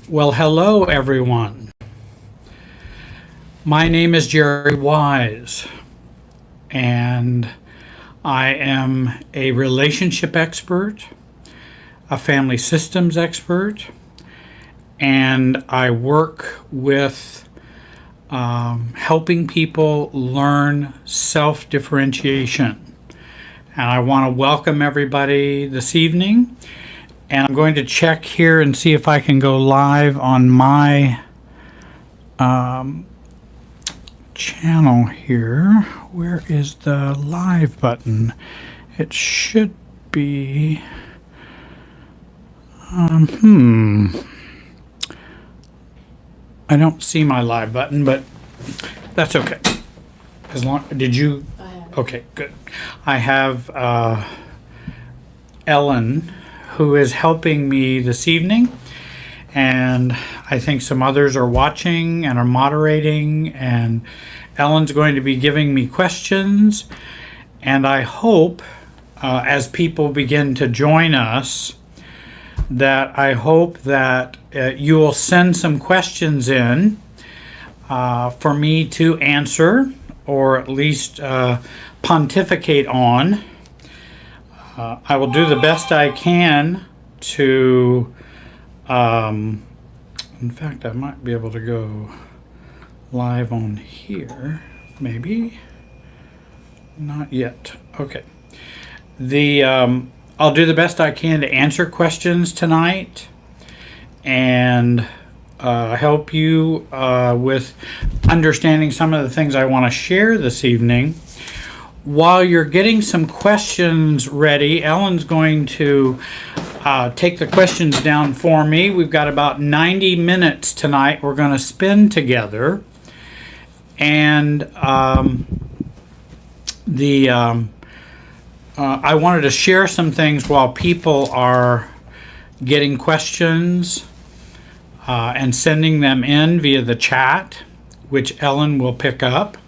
Well, hello everyone. My name is Jerry Wise, and I am a relationship expert, a family systems expert, and I work with helping people learn self-differentiation. And I want to welcome everybody this evening. And I'm going to check here and see if I can go live on my channel here. Where is the live button? It should be. I don't see my live button, but that's okay. As long did you? Okay, good. I have Ellen, who is helping me this evening, and I think some others are watching and are moderating, and Ellen's going to be giving me questions, and I hope as people begin to join us that you will send some questions in for me to answer, or at least pontificate on. I will do the best I can to, in fact, I might be able to go live on here, maybe. Not yet. Okay. I'll do the best I can to answer questions tonight and help you with understanding some of the things I want to share this evening. While you're getting some questions ready, Ellen's going to take the questions down for me. We've got about 90 minutes tonight we're going to spend together. And I wanted to share some things while people are getting questions and sending them in via the chat, which Ellen will pick up.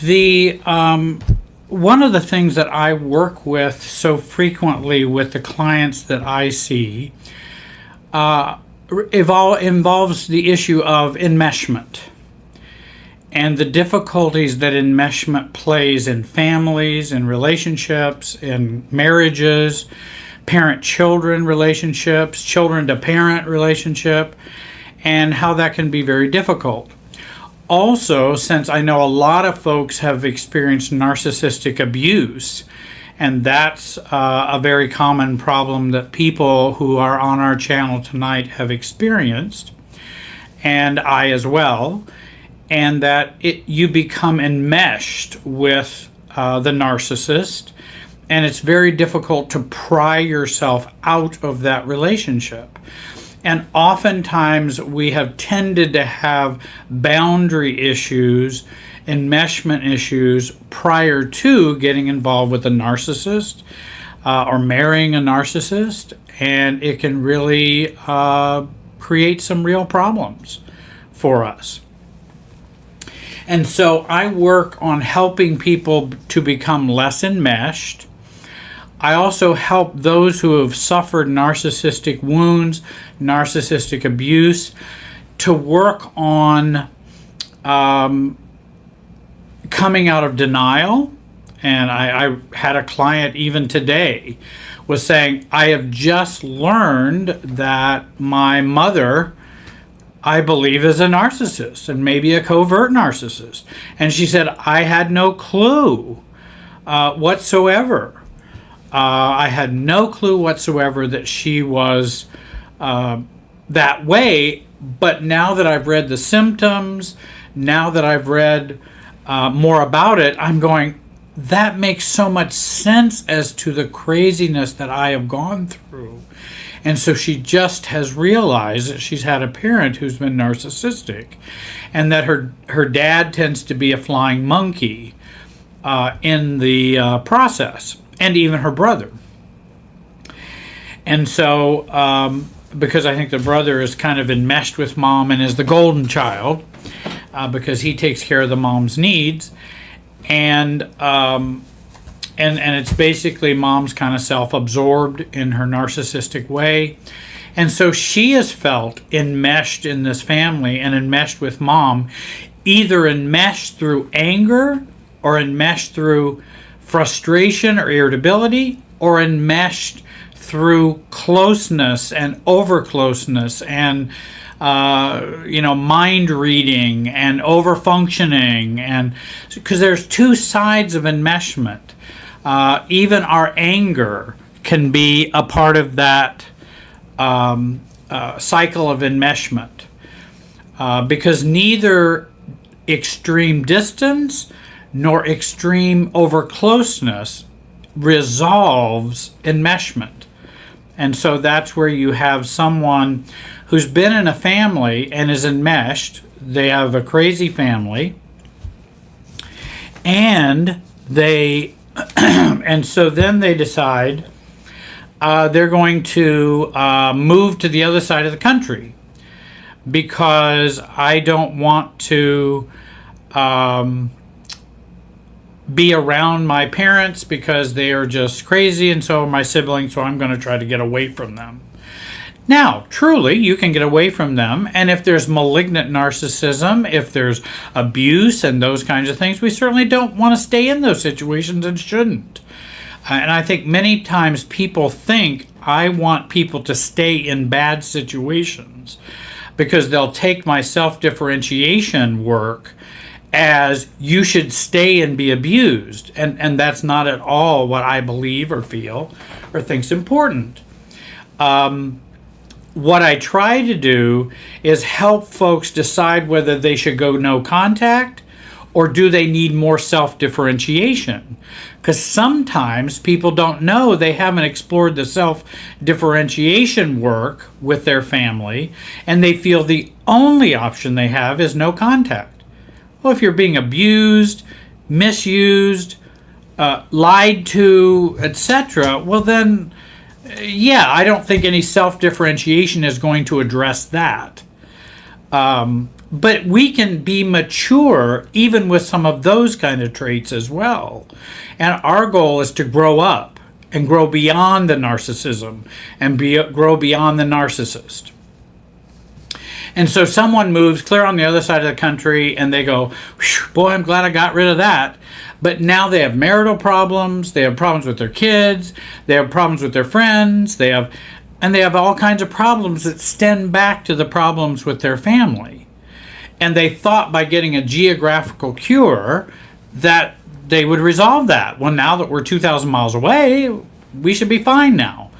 One of the things that I work with so frequently with the clients that I see involves the issue of enmeshment and the difficulties that enmeshment plays in families, in relationships, in marriages, parent-children relationships, children-to-parent relationship, and how that can be very difficult. Also, since I know a lot of folks have experienced narcissistic abuse, and that's a very common problem that people who are on our channel tonight have experienced, and I as well, and that you become enmeshed with the narcissist, and it's very difficult to pry yourself out of that relationship. And oftentimes we have tended to have boundary issues, enmeshment issues prior to getting involved with a narcissist or marrying a narcissist, and it can really create some real problems for us. And so I work on helping people to become less enmeshed. I also help those who have suffered narcissistic wounds, narcissistic abuse, to work on coming out of denial. And I had a client even today was saying, I have just learned that my mother, I believe, is a narcissist and maybe a covert narcissist. And she said, I had no clue whatsoever. I had no clue whatsoever that she was that way, but now that I've read the symptoms, now that I've read more about it, I'm going, that makes so much sense as to the craziness that I have gone through. And so she just has realized that she's had a parent who's been narcissistic, and that her dad tends to be a flying monkey in the process, and even her brother. And so, because I think the brother is kind of enmeshed with mom and is the golden child, because he takes care of the mom's needs, and it's basically mom's kind of self-absorbed in her narcissistic way, And so she has felt enmeshed in this family and enmeshed with mom, either enmeshed through anger or enmeshed through frustration or irritability, or enmeshed through closeness and over closeness and mind reading and over functioning. And because there's two sides of enmeshment. Even our anger can be a part of that cycle of enmeshment, because neither extreme distance nor extreme over closeness resolves enmeshment. And so that's where you have someone who's been in a family and is enmeshed. They have a crazy family, and and so then they decide they're going to move to the other side of the country because I don't want to be around my parents because they are just crazy, and so are my siblings, so I'm going to try to get away from them. Now, truly, you can get away from them, and if there's malignant narcissism, if there's abuse and those kinds of things, we certainly don't want to stay in those situations and shouldn't. And I think many times people think, I want people to stay in bad situations because they'll take my self-differentiation work as you should stay and be abused. And that's not at all what I believe or feel or think's important. What I try to do is help folks decide whether they should go no contact or do they need more self-differentiation. Because sometimes people don't know, they haven't explored the self-differentiation work with their family, and they feel the only option they have is no contact. Well, if you're being abused, misused, lied to, etc., well then, yeah, I don't think any self-differentiation is going to address that. But we can be mature even with some of those kind of traits as well. And our goal is to grow up and grow beyond the narcissism and grow beyond the narcissist. And so someone moves clear on the other side of the country and they go, boy, I'm glad I got rid of that. But now they have marital problems, they have problems with their kids, they have problems with their friends, they have all kinds of problems that stem back to the problems with their family. And they thought by getting a geographical cure that they would resolve that. Well, now that we're 2,000 miles away, we should be fine now.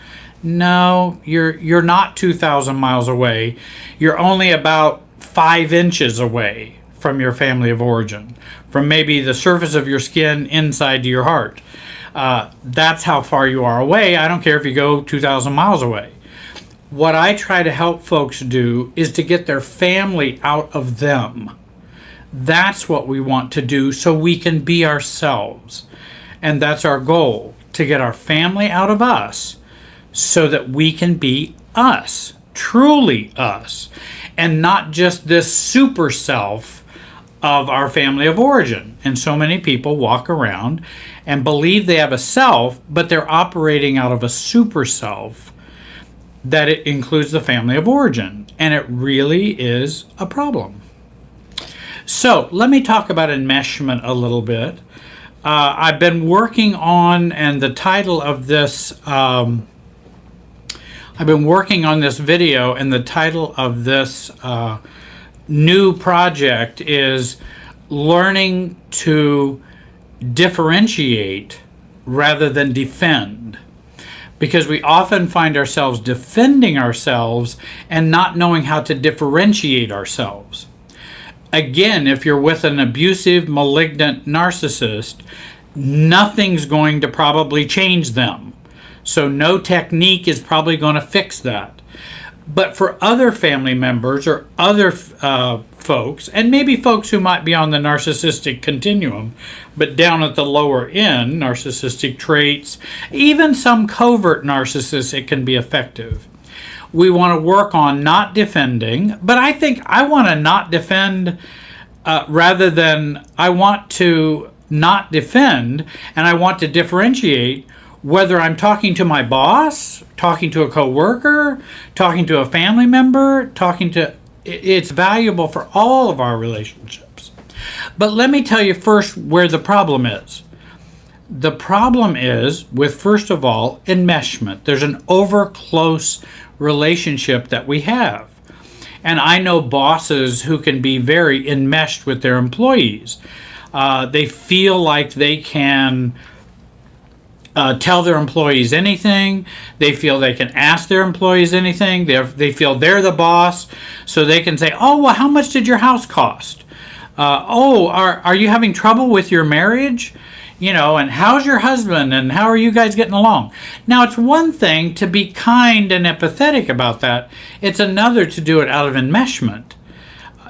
No, you're not 2,000 miles away. You're only about 5 inches away from your family of origin, from maybe the surface of your skin inside to your heart. That's how far you are away. I don't care if you go 2,000 miles away. What I try to help folks do is to get their family out of them. That's what we want to do so we can be ourselves. And that's our goal, to get our family out of us so that we can be us, truly us, and not just this super self of our family of origin. And so many people walk around and believe they have a self, but they're operating out of a super self that it includes the family of origin. And it really is a problem. So let me talk about enmeshment a little bit. I've been working on, and the title of this, I've been working on this video, and the title of this new project is Learning to Differentiate Rather Than Defend. Because we often find ourselves defending ourselves and not knowing how to differentiate ourselves. Again, if you're with an abusive, malignant narcissist, nothing's going to probably change them. So no technique is probably going to fix that. But for other family members or other folks, and maybe folks who might be on the narcissistic continuum, but down at the lower end, narcissistic traits, even some covert narcissists, it can be effective. We want to work on not defending, but I think I want to not defend rather than I want to not defend, and I want to differentiate whether I'm talking to my boss, talking to a coworker, talking to a family member, it's valuable for all of our relationships. But let me tell you first where the problem is. The problem is with, first of all, enmeshment. There's an over close relationship that we have. And I know bosses who can be very enmeshed with their employees. They feel like they can tell their employees anything. They feel they can ask their employees anything. They feel they're the boss, so they can say, "Oh, well, how much did your house cost? Are you having trouble with your marriage? And how's your husband? And how are you guys getting along?" Now, it's one thing to be kind and empathetic about that. It's another to do it out of enmeshment,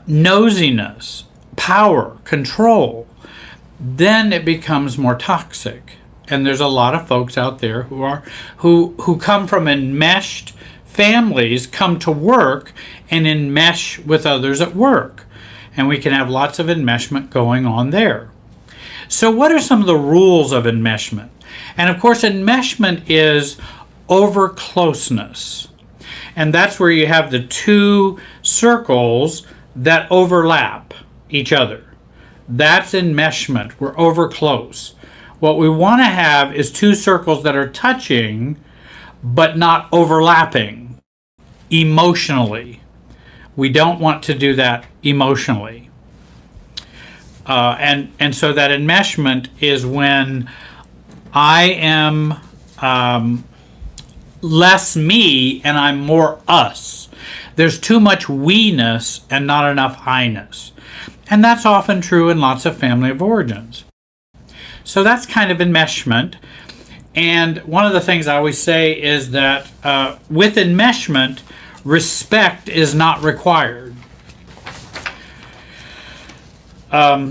nosiness, power, control. Then it becomes more toxic. And there's a lot of folks out there who come from enmeshed families, come to work and enmesh with others at work. And we can have lots of enmeshment going on there. So what are some of the rules of enmeshment? And of course, enmeshment is over closeness. And that's where you have the two circles that overlap each other. That's enmeshment. We're over close. What we want to have is two circles that are touching but not overlapping emotionally. We don't want to do that emotionally. And so that enmeshment is when I am less me and I'm more us. There's too much we-ness and not enough I-ness. And that's often true in lots of family of origins. So that's kind of enmeshment. And one of the things I always say is that with enmeshment, respect is not required. That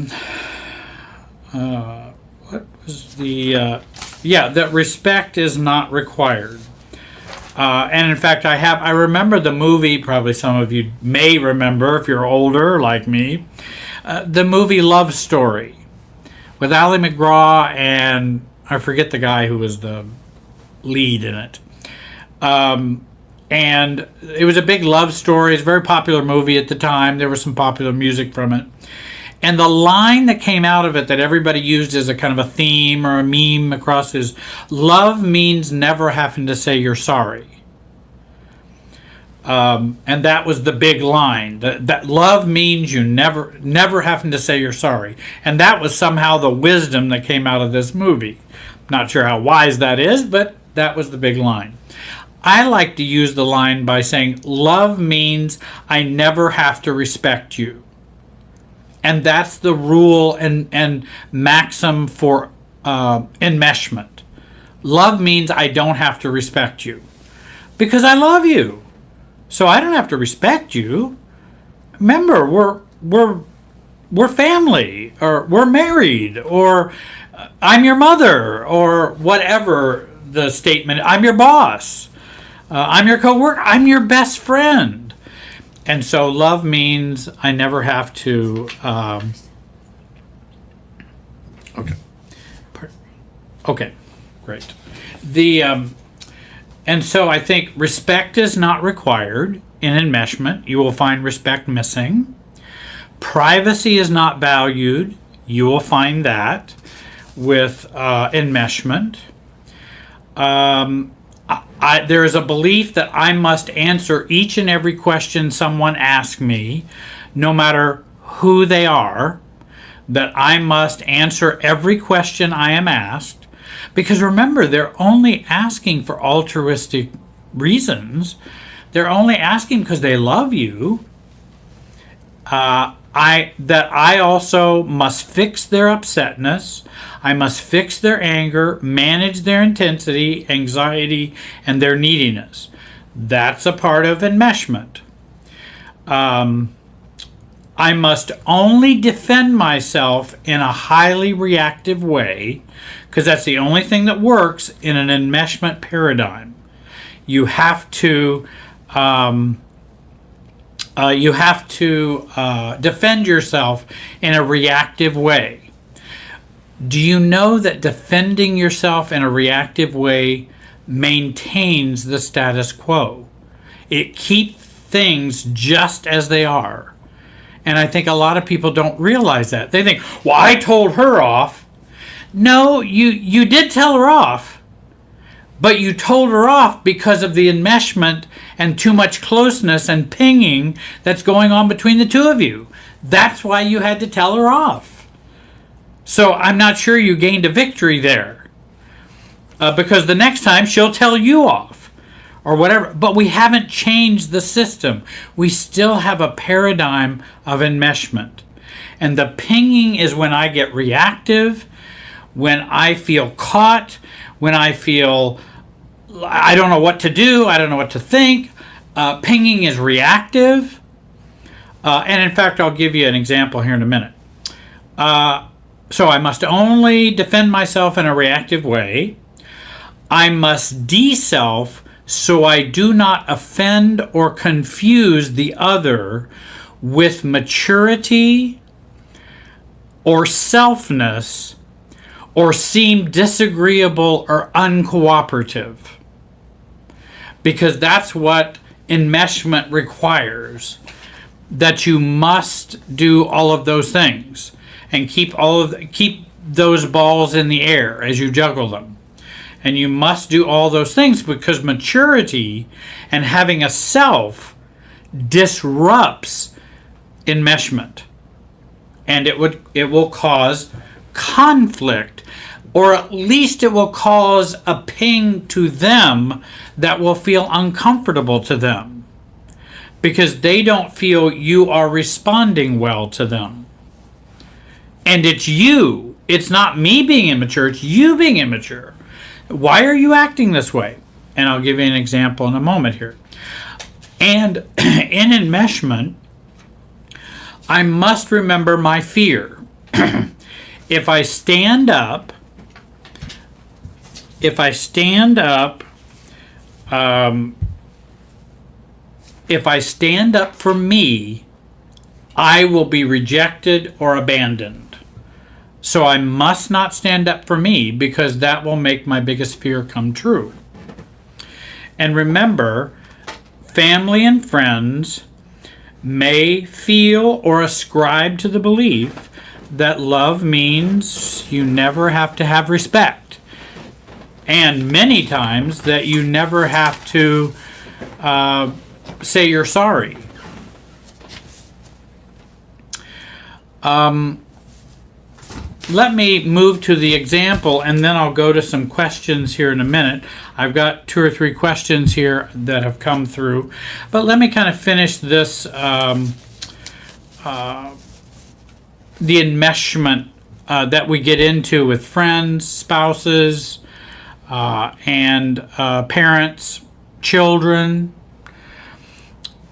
respect is not required. And in fact, I remember the movie, probably some of you may remember if you're older like me, the movie Love Story with Ally McGraw and I forget the guy who was the lead in it. And it was a big love story. It's a very popular movie at the time. There was some popular music from it. And the line that came out of it that everybody used as a kind of a theme or a meme across is, love means never having to say you're sorry. And that was the big line. That love means you never having to say you're sorry. And that was somehow the wisdom that came out of this movie. Not sure how wise that is, but that was the big line. I like to use the line by saying, love means I never have to respect you. And that's the rule and maxim for enmeshment. Love means I don't have to respect you. Because I love you. So I don't have to respect you. Remember, we're family, or we're married, or I'm your mother, or whatever the statement. I'm your boss. I'm your coworker. I'm your best friend. And so love means I never have to. Okay, great. And so I think respect is not required in enmeshment. You will find respect missing. Privacy is not valued. You will find that with enmeshment. There is a belief that I must answer each and every question someone asks me, no matter who they are, that I must answer every question I am asked. Because remember, they're only asking for altruistic reasons. They're only asking because they love you. I also must fix their upsetness. I must fix their anger, manage their intensity, anxiety, and their neediness. That's a part of enmeshment. I must only defend myself in a highly reactive way, because that's the only thing that works in an enmeshment paradigm. You have to defend yourself in a reactive way. Do you know that defending yourself in a reactive way maintains the status quo? It keeps things just as they are. And I think a lot of people don't realize that. They think, well, I told her off. No, you did tell her off. But you told her off because of the enmeshment and too much closeness and pinging that's going on between the two of you. That's why you had to tell her off. So I'm not sure you gained a victory there. Because the next time she'll tell you off or whatever. But we haven't changed the system. We still have a paradigm of enmeshment. And the pinging is when I get reactive, when I feel caught, when I feel I don't know what to do, I don't know what to think. Pinging is reactive. And in fact, I'll give you an example here in a minute. So I must only defend myself in a reactive way. I must de-self so I do not offend or confuse the other with maturity or selfness or seem disagreeable or uncooperative. Because that's what enmeshment requires. That you must do all of those things and keep those balls in the air as you juggle them. And you must do all those things because maturity and having a self disrupts enmeshment. And it will cause conflict, or at least it will cause a ping to them that will feel uncomfortable to them because they don't feel you are responding well to them. And it's you. It's not me being immature. It's you being immature. Why are you acting this way? And I'll give you an example in a moment here. And in enmeshment, I must remember my fear. If I stand up for me, I will be rejected or abandoned. So I must not stand up for me because that will make my biggest fear come true. And remember, family and friends may feel or ascribe to the belief that love means you never have to have respect. And many times that you never have to say you're sorry. Let me move to the example and then I'll go to some questions here in a minute. I've got 2 or 3 questions here that have come through. But let me kind of finish this, the enmeshment that we get into with friends, spouses, and parents, children.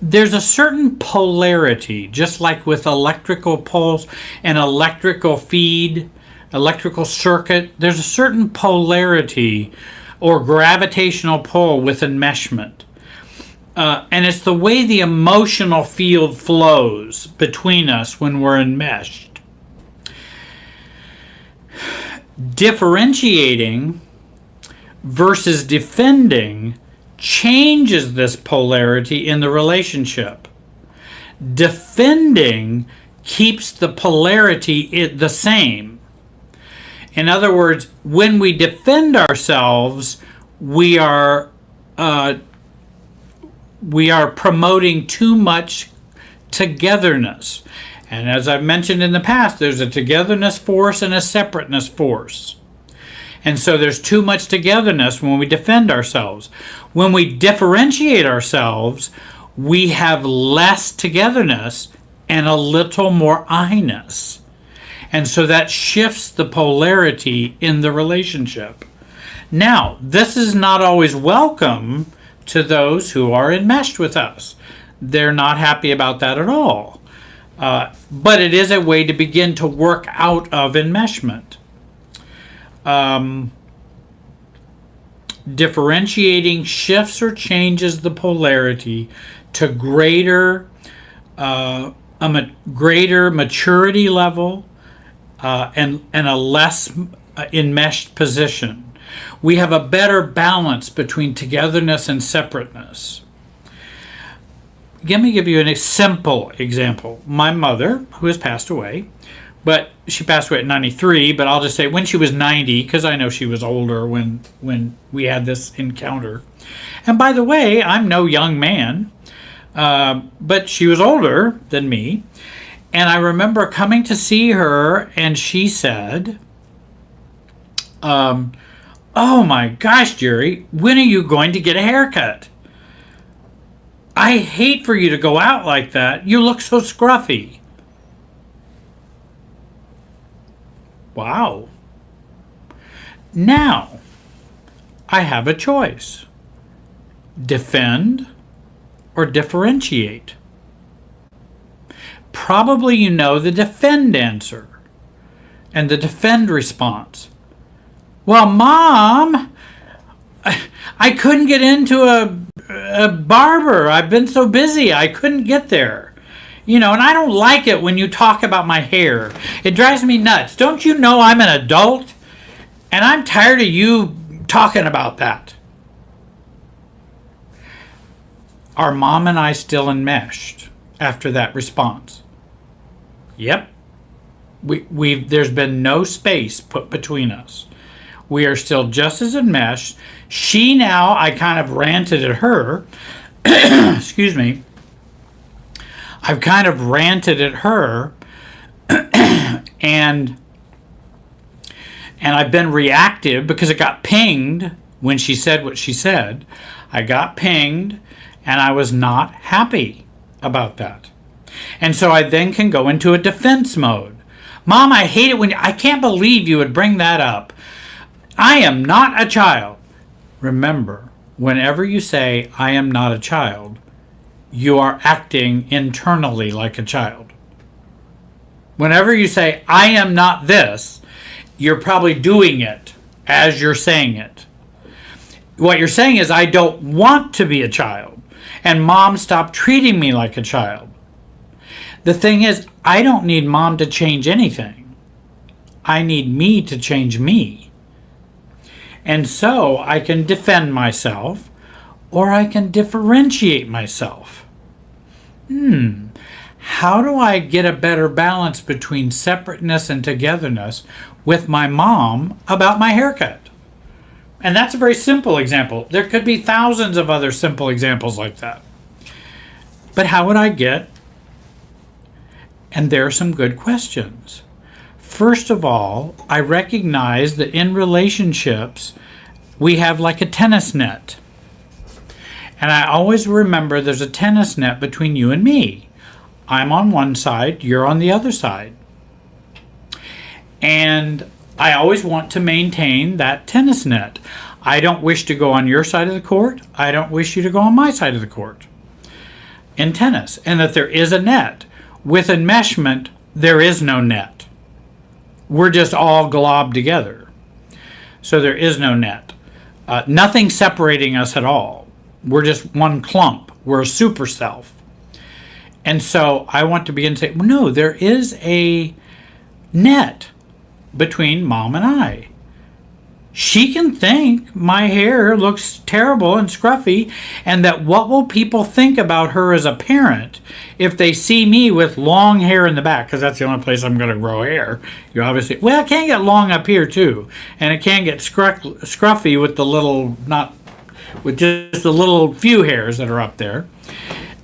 There's a certain polarity, just like with electrical poles and electrical feed, electrical circuit. There's a certain polarity or gravitational pull with enmeshment. And it's the way the emotional field flows between us when we're enmeshed. Differentiating versus defending changes this polarity in the relationship. Defending keeps the polarity the same. In other words, when we defend ourselves, we are promoting too much togetherness. And as I've mentioned in the past, there's a togetherness force and a separateness force. And so there's too much togetherness when we defend ourselves. When we differentiate ourselves, we have less togetherness and a little more I-ness. And so that shifts the polarity in the relationship. Now, this is not always welcome to those who are enmeshed with us. They're not happy about that at all. But it is a way to begin to work out of enmeshment. Differentiating shifts or changes the polarity to greater maturity level, and a less enmeshed position. We have a better balance between togetherness and separateness. Let me give you a simple example. My mother, who has passed away, but she passed away at 93, but I'll just say when she was 90, because I know she was older when we had this encounter. And by the way, I'm no young man, but she was older than me. And I remember coming to see her, and she said, oh my gosh, Jerry, when are you going to get a haircut? I hate for you to go out like that. You look so scruffy. Wow. Now, I have a choice. Defend or differentiate. Probably you know the defend answer and the defend response. Well, Mom, I couldn't get into a barber. I've been so busy. I couldn't get there. And I don't like it when you talk about my hair. It drives me nuts. Don't you know I'm an adult? And I'm tired of you talking about that. Are Mom and I still enmeshed after that response? Yep. There's been no space put between us. We are still just as enmeshed. I kind of ranted at her. Excuse me. I've kind of ranted at her. and I've been reactive because it got pinged when she said what she said. I got pinged and I was not happy about that. And so I then can go into a defense mode. Mom, I hate it I can't believe you would bring that up. I am not a child. Remember, whenever you say, I am not a child, you are acting internally like a child. Whenever you say, I am not this, you're probably doing it as you're saying it. What you're saying is, I don't want to be a child. And Mom, stop treating me like a child. The thing is, I don't need Mom to change anything. I need me to change me. And so I can defend myself, or I can differentiate myself. How do I get a better balance between separateness and togetherness with my mom about my haircut? And that's a very simple example. There could be thousands of other simple examples like that. But how would I get? And there are some good questions. First of all, I recognize that in relationships, we have like a tennis net. And I always remember there's a tennis net between you and me. I'm on one side, you're on the other side. And I always want to maintain that tennis net. I don't wish to go on your side of the court. I don't wish you to go on my side of the court in tennis. And that there is a net. With enmeshment, there is no net. We're just all globbed together. So there is no net. Nothing separating us at all. We're just one clump. We're a super self. And so I want to begin to say, well, no, there is a net between Mom and I. She can think my hair looks terrible and scruffy, and that what will people think about her as a parent if they see me with long hair in the back, because that's the only place I'm going to grow hair. You obviously, well, it can get long up here too, and it can get scruffy with the little, not with just the little few hairs that are up there.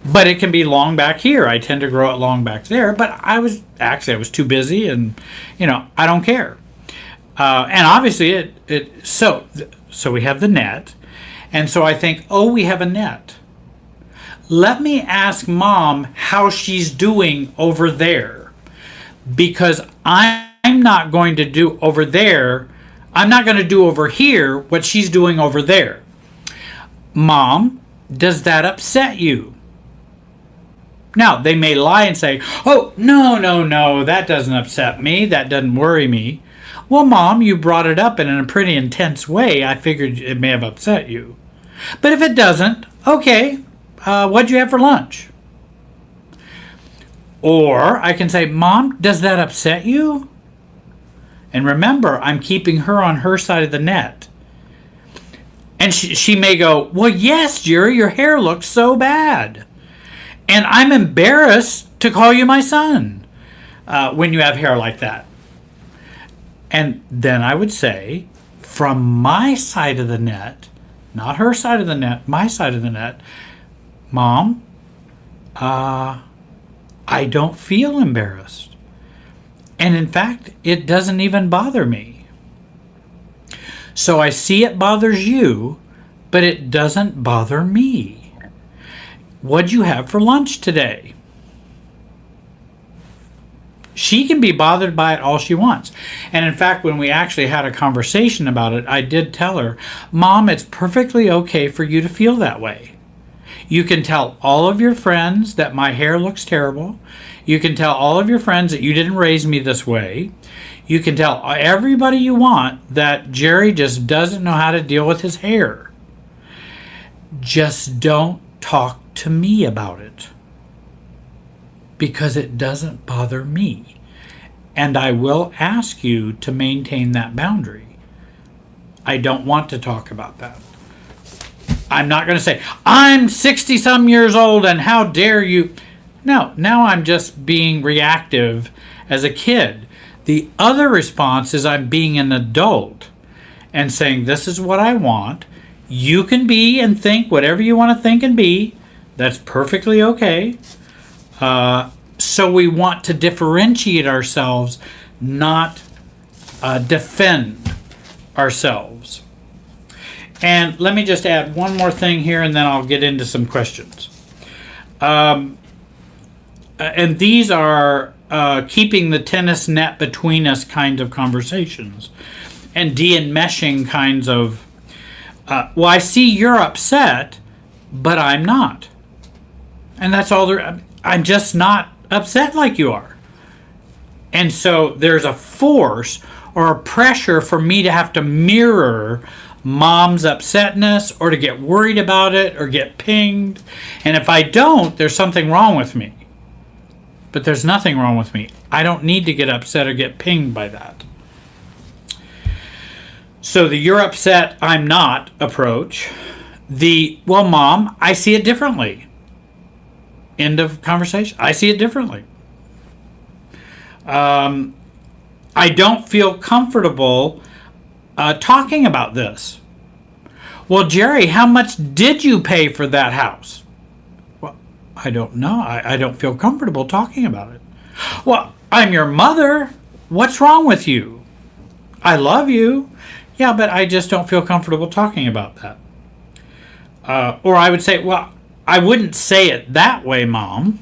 But it can be long back here. I tend to grow it long back there, but I was too busy, and I don't care. And obviously so we have the net. And so I think, we have a net. Let me ask Mom how she's doing over there. Because I'm not going to do over there. I'm not going to do over here what she's doing over there. Mom, does that upset you? Now, they may lie and say, oh, no, that doesn't upset me. That doesn't worry me. Well, Mom, you brought it up in a pretty intense way. I figured it may have upset you. But if it doesn't, okay, what'd you have for lunch? Or I can say, Mom, does that upset you? And remember, I'm keeping her on her side of the net. And she may go, well, yes, Jerry, your hair looks so bad. And I'm embarrassed to call you my son when you have hair like that. And then I would say, from my side of the net, not her side of the net, my side of the net, Mom, I don't feel embarrassed. And in fact, it doesn't even bother me. So I see it bothers you, but it doesn't bother me. What'd you have for lunch today? She can be bothered by it all she wants. And in fact, when we actually had a conversation about it, I did tell her, Mom, it's perfectly okay for you to feel that way. You can tell all of your friends that my hair looks terrible. You can tell all of your friends that you didn't raise me this way. You can tell everybody you want that Jerry just doesn't know how to deal with his hair. Just don't talk to me about it, because it doesn't bother me. And I will ask you to maintain that boundary. I don't want to talk about that. I'm not going to say, I'm 60 some years old and how dare you. No, now I'm just being reactive as a kid. The other response is I'm being an adult and saying, this is what I want. You can be and think whatever you want to think and be. That's perfectly okay. So we want to differentiate ourselves, not defend ourselves. And let me just add one more thing here, and then I'll get into some questions. And these are keeping the tennis net between us kind of conversations, and de-enmeshing kinds of, well, I see you're upset, but I'm not. And that's all there. I'm just not upset like you are. And so there's a force or a pressure for me to have to mirror Mom's upsetness, or to get worried about it, or get pinged. And if I don't, there's something wrong with me. But there's nothing wrong with me. I don't need to get upset or get pinged by that. So the you're upset, I'm not approach. The, well, Mom, I see it differently. End of conversation. I see it differently. I don't feel comfortable talking about this. Well, Jerry, how much did you pay for that house? Well, I don't know. I don't feel comfortable talking about it. Well, I'm your mother. What's wrong with you? I love you. Yeah, but I just don't feel comfortable talking about that. Or I would say, well, I wouldn't say it that way, Mom.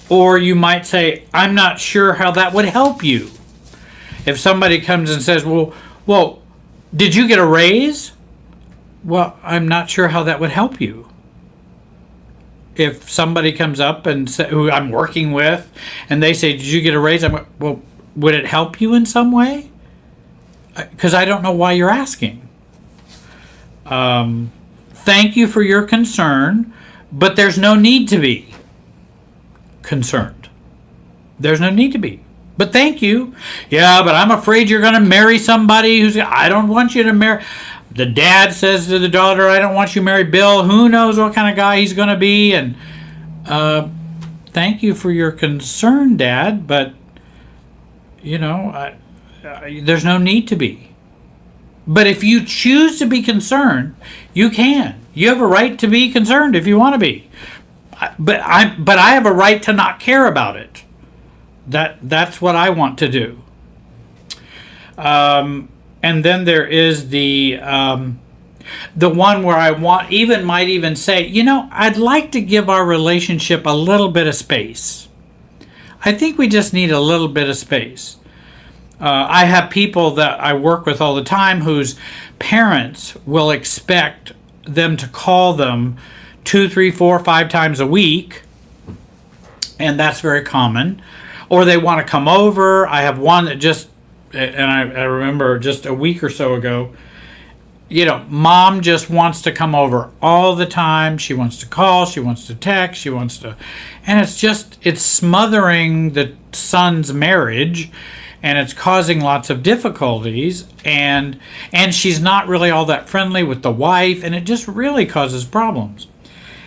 Or you might say, I'm not sure how that would help you. If somebody comes and says, well, did you get a raise? Well, I'm not sure how that would help you. If somebody comes up and who I'm working with, and they say, did you get a raise? I'm like, well, would it help you in some way? Because I don't know why you're asking. Thank you for your concern, but there's no need to be concerned. There's no need to be. But thank you. Yeah, but I'm afraid you're going to marry somebody who's, I don't want you to marry. The dad says to the daughter, I don't want you to marry Bill. Who knows what kind of guy he's going to be. And thank you for your concern, Dad, but, you know, there's no need to be. But if you choose to be concerned, you can. You have a right to be concerned if you want to be. But I have a right to not care about it. That's what I want to do. And then there is the one where I might even say, you know, I'd like to give our relationship a little bit of space. I think we just need a little bit of space. I have people that I work with all the time whose parents will expect them to call them 2, 3, 4, 5 times a week, and that's very common. Or they want to come over. I have one that just, and I remember just a week or so ago, mom just wants to come over all the time. She wants to call, she wants to text, and it's smothering the son's marriage, and it's causing lots of difficulties, and she's not really all that friendly with the wife, and it just really causes problems.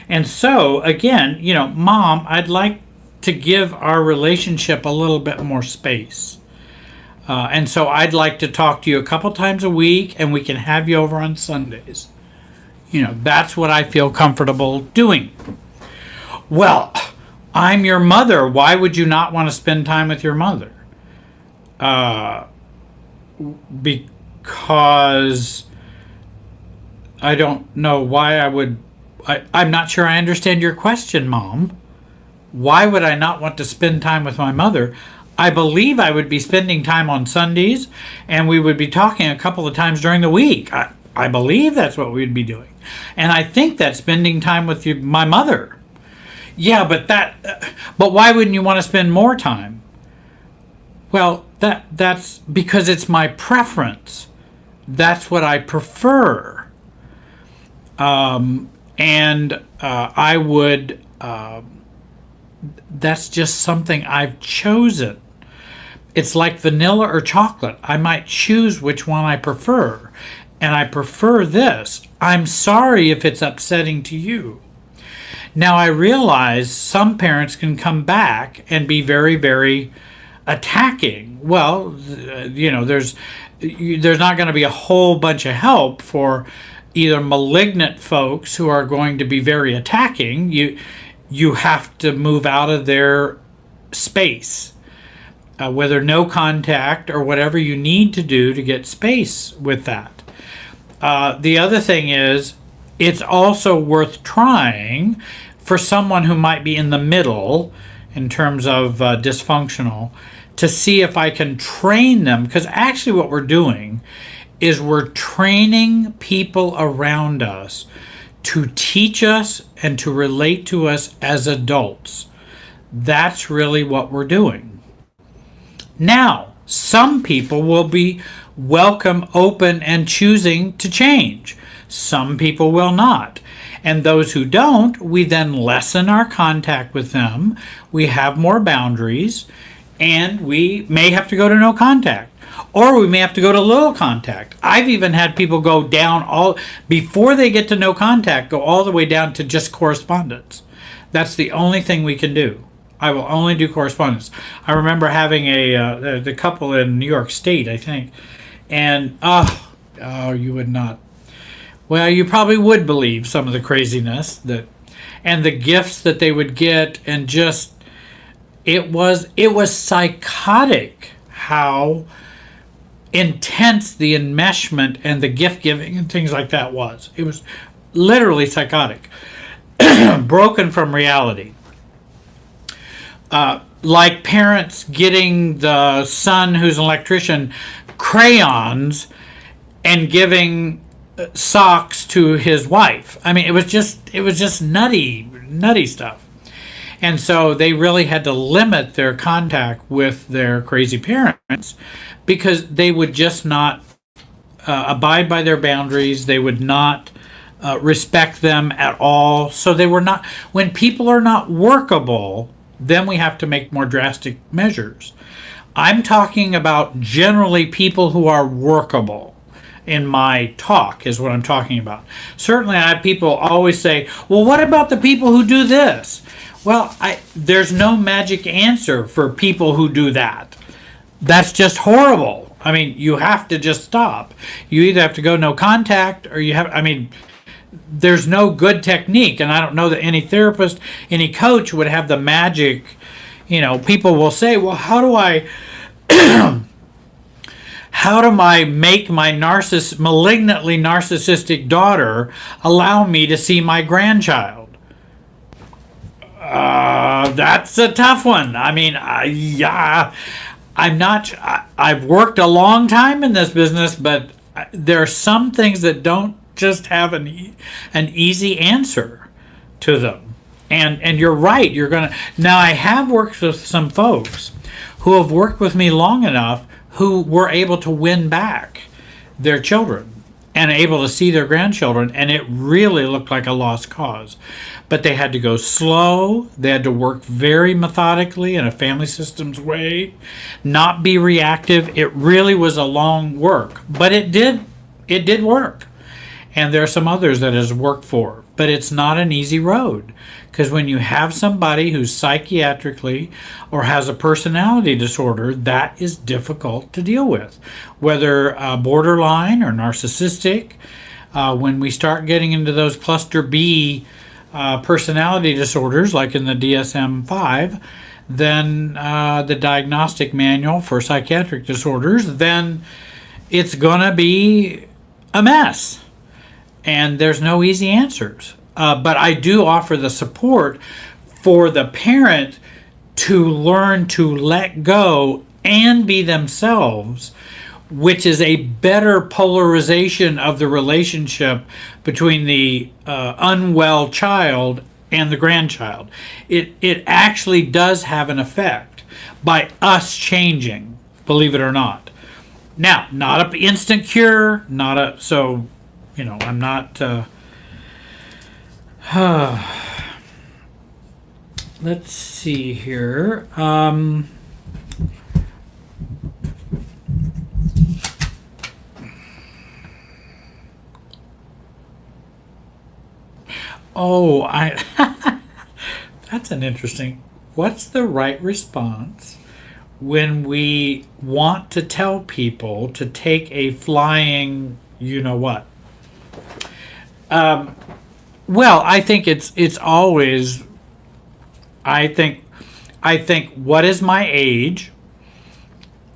And so, again, Mom, I'd like to give our relationship a little bit more space. And so I'd like to talk to you a couple times a week, and we can have you over on Sundays. That's what I feel comfortable doing. Well, I'm your mother. Why would you not want to spend time with your mother? Because I don't know why I would. I'm not sure I understand your question, Mom. Why would I not want to spend time with my mother? I believe I would be spending time on Sundays, and we would be talking a couple of times during the week. I believe that's what we'd be doing. And I think that's spending time with my mother. Yeah, but why wouldn't you want to spend more time? Well, that's because it's my preference. That's what I prefer. I would, that's just something I've chosen. It's like vanilla or chocolate. I might choose which one I prefer, and I prefer this. I'm sorry if it's upsetting to you. Now, I realize some parents can come back and be very, very attacking. Well, there's not going to be a whole bunch of help for either malignant folks who are going to be very attacking. You have to move out of their space, whether no contact or whatever you need to do to get space with that. The other thing is, it's also worth trying for someone who might be in the middle in terms of dysfunctional, to see if I can train them, because actually what we're doing is we're training people around us to teach us and to relate to us as adults. That's really what we're doing. Now, some people will be welcome, open, and choosing to change. Some people will not. And those who don't, we then lessen our contact with them. We have more boundaries, and we may have to go to no contact. Or we may have to go to little contact. I've even had people go down before they get to no contact, go all the way down to just correspondence. That's the only thing we can do. I will only do correspondence. I remember having the couple in New York State, I think, and you would not. Well, you probably would believe some of the craziness and the gifts that they would get, and just it was psychotic how intense the enmeshment and the gift giving and things like that was. It was literally psychotic, broken from reality. Like parents getting the son who's an electrician crayons and giving socks to his wife. I mean, it was just nutty stuff. And so they really had to limit their contact with their crazy parents, because they would just not abide by their boundaries. They would not respect them at all. So they were not. When people are not workable, then we have to make more drastic measures. I'm talking about generally people who are workable. In my talk is what I'm talking about. Certainly I have people always say, well, what about the people who do this? Well, there's no magic answer for people who do that. That's just horrible. I mean, you have to just stop. You either have to go no contact, or there's no good technique, and I don't know that any therapist, any coach would have the magic. People will say, well, how do I make my malignantly narcissistic daughter allow me to see my grandchild? That's a tough one. I mean, I've worked a long time in this business, but there are some things that don't just have an easy answer to them. And you're right. Now, I have worked with some folks who have worked with me long enough who were able to win back their children. and able to see their grandchildren, and it really looked like a lost cause. But they had to go slow, they had to work very methodically in a family systems way, not be reactive. It really was a long work, but it did work. And there are some others that it has worked for, but it's not an easy road, because when you have somebody who's psychiatrically or has a personality disorder, that is difficult to deal with, whether borderline or narcissistic. When we start getting into those cluster B personality disorders, like in the DSM-5, then the diagnostic manual for psychiatric disorders, then it's going to be a mess. And there's no easy answers. But I do offer the support for the parent to learn to let go and be themselves, which is a better polarization of the relationship between the unwell child and the grandchild. It actually does have an effect by us changing, believe it or not. Now, not an instant cure, I'm not. Let's see here. That's an interesting. What's the right response when we want to tell people to take a flying, what? Well, I think it's always. I think what is my age?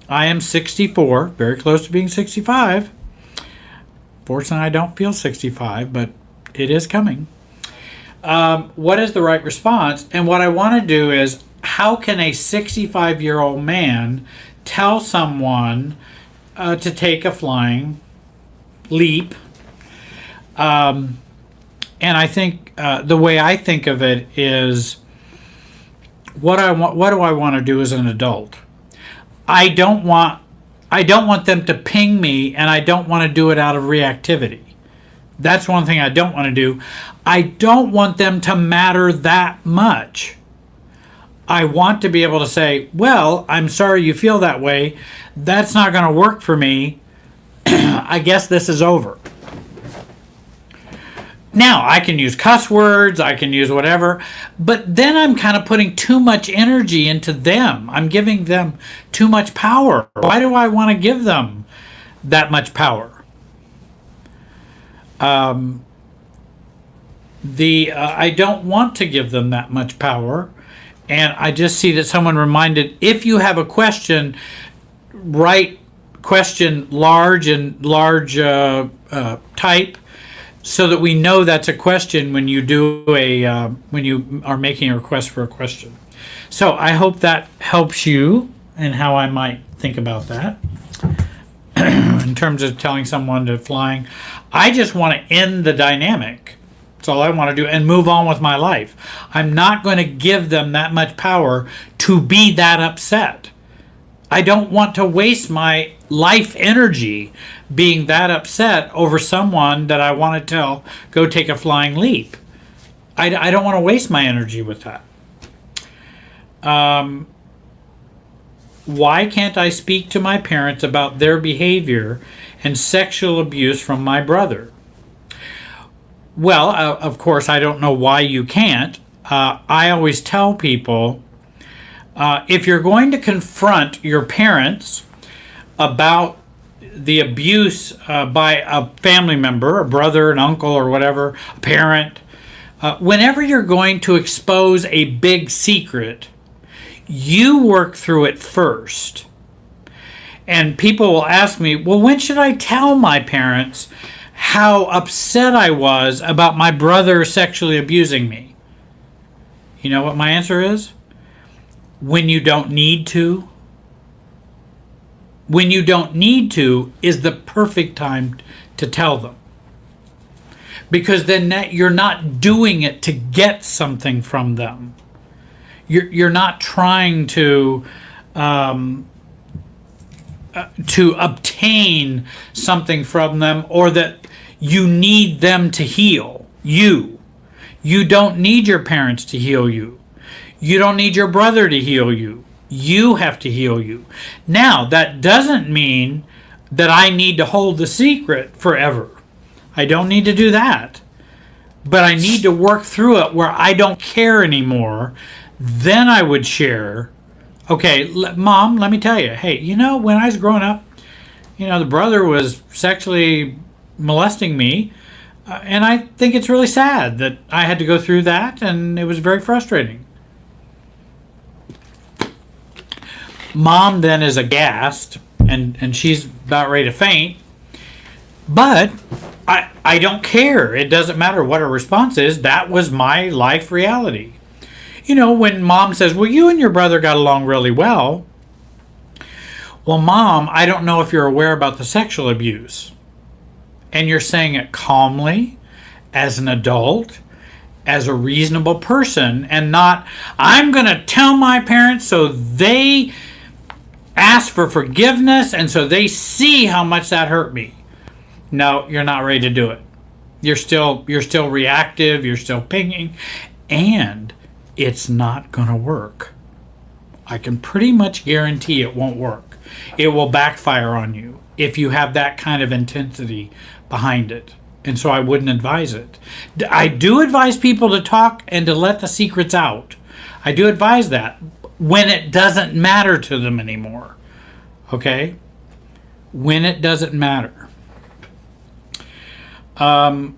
I am 64, very close to being 65. Fortunately, I don't feel 65, but it is coming. What is the right response? And what I want to do is, how can a 65-year-old man tell someone to take a flying leap? And I think the way I think of it is, what do I want to do as an adult? I don't want them to ping me, and I don't want to do it out of reactivity. That's one thing I don't want to do. I don't want them to matter that much. I want to be able to say, well, I'm sorry you feel that way. That's not going to work for me. I guess this is over. Now, I can use cuss words, I can use whatever, but then I'm kind of putting too much energy into them. I'm giving them too much power. Why do I want to give them that much power? I don't want to give them that much power, and I just see that someone reminded, if you have a question, write question large and large type, so that we know that's a question when you do when you are making a request for a question. So I hope that helps you and how I might think about that. In terms of telling someone to flying, I just want to end the dynamic. That's all I want to do, and move on with my life. I'm not going to give them that much power to be that upset. I don't want to waste my life energy being that upset over someone that I want to tell, go take a flying leap. I don't want to waste my energy with that. Why can't I speak to my parents about their behavior and sexual abuse from my brother? Well, of course, I don't know why you can't. I always tell people, if you're going to confront your parents about the abuse by a family member, a brother, an uncle, or whatever, a parent, whenever you're going to expose a big secret, you work through it first. And people will ask me, well, when should I tell my parents how upset I was about my brother sexually abusing me? You know what my answer is? When you don't need to. When you don't need to is the perfect time to tell them. Because then you're not doing it to get something from them. You're not trying to to obtain something from them, or that you need them to heal you. You don't need your parents to heal you. You don't need your brother to heal you. You have to heal you. Now, that doesn't mean that I need to hold the secret forever. I don't need to do that. But I need to work through it where I don't care anymore. Then I would share, okay, Mom, let me tell you, hey, when I was growing up, the brother was sexually molesting me. And I think it's really sad that I had to go through that, and it was very frustrating. Mom then is aghast, and she's about ready to faint. But I don't care. It doesn't matter what her response is. That was my life reality. When Mom says, well, you and your brother got along really well. Well, Mom, I don't know if you're aware about the sexual abuse. And you're saying it calmly, as an adult, as a reasonable person, and not, I'm going to tell my parents so they ask for forgiveness and so they see how much that hurt me. No, you're not ready to do it. You're still reactive, you're still pinging, and it's not going to work. I can pretty much guarantee it won't work. It will backfire on you if you have that kind of intensity behind it. And so I wouldn't advise it. I do advise people to talk and to let the secrets out. I do advise that when it doesn't matter to them anymore. Okay? When it doesn't matter. I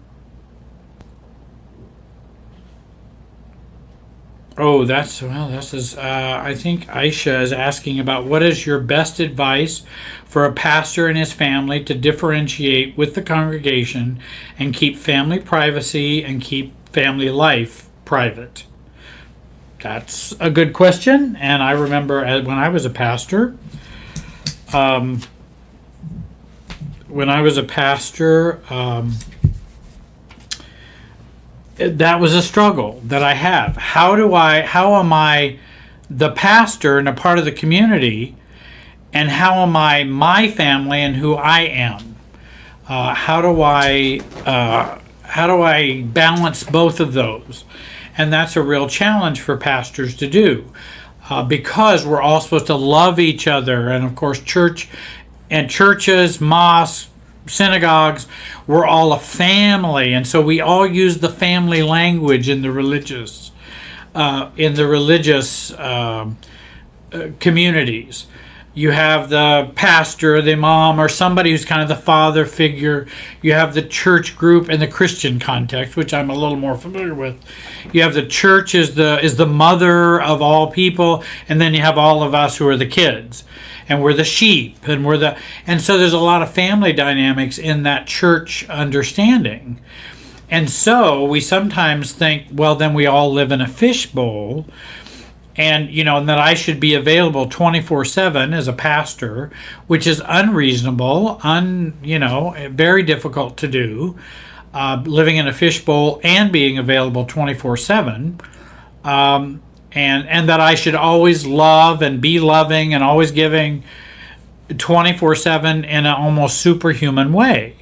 think Aisha is asking about what is your best advice for a pastor and his family to differentiate with the congregation and keep family privacy and keep family life private? That's a good question, and I remember when I was a pastor, that was a struggle that I have. How am I the pastor and a part of the community, and how am I my family and who I am? How do I balance both of those? And that's a real challenge for pastors to do, because we're all supposed to love each other, and of course churches, mosques, synagogues, we're all a family, and so we all use the family language in the religious communities. You have the pastor, the imam, or somebody who's kind of the father figure. You have the church group in the Christian context, which I'm a little more familiar with. You have the church is the mother of all people, and then you have all of us who are the kids. And we're the sheep, and so there's a lot of family dynamics in that church understanding. And so we sometimes think, well, then we all live in a fishbowl, and and that I should be available 24/7 as a pastor, which is unreasonable, very difficult to do, living in a fishbowl and being available 24/7. And that I should always love and be loving and always giving 24/7 in an almost superhuman way.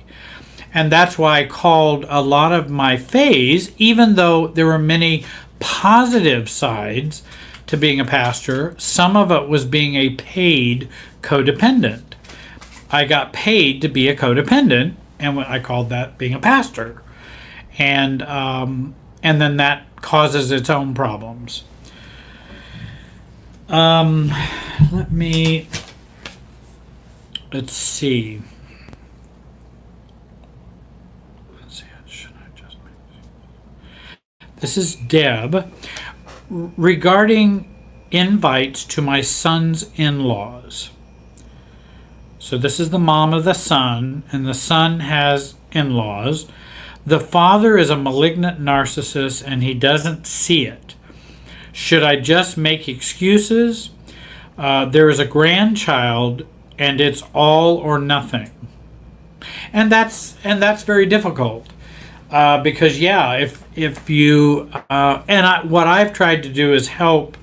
And that's why I called a lot of my phase, even though there were many positive sides to being a pastor, some of it was being a paid codependent. I got paid to be a codependent, and I called that being a pastor. And then that causes its own problems. Let's see. This is Deb. Regarding invites to my son's in-laws. So this is the mom of the son, and the son has in-laws. The father is a malignant narcissist, and he doesn't see it. Should I just make excuses? There is a grandchild, and it's all or nothing. And that's very difficult, because if you what I've tried to do is help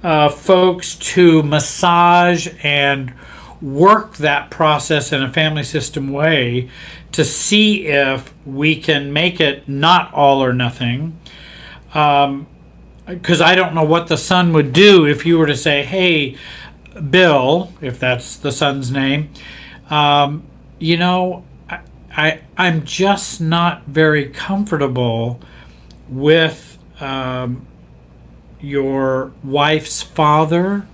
folks to massage and work that process in a family system way to see if we can make it not all or nothing. Because I don't know what the son would do if you were to say, hey, Bill, if that's the son's name, you know, I'm just not very comfortable with your wife's father.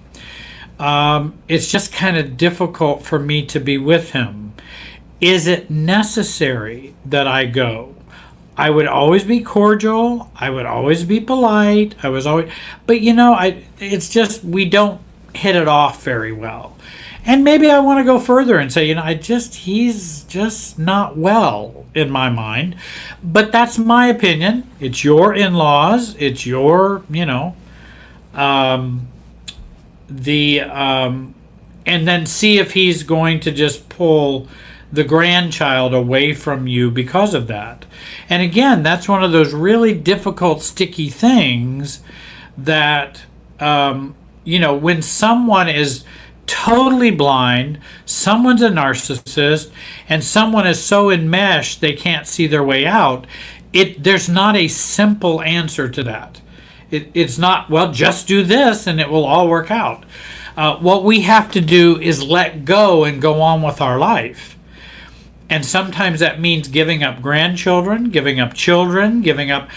It's just kind of difficult for me to be with him. Is it necessary that I go? I would always be cordial. I would always be polite. But you know, it's just, we don't hit it off very well. And maybe I want to go further and say, you know, he's just not well in my mind. But that's my opinion. It's your in-laws. It's your, you know, and then see if he's going to just pull the grandchild away from you because of that. And again, that's one of those really difficult, sticky things that, you know, when someone is totally blind, someone's a narcissist, and someone is so enmeshed they can't see their way out, there's not a simple answer to that. It's not, well, just do this and it will all work out. What we have to do is let go and go on with our life. And sometimes that means giving up grandchildren, giving up children, giving up.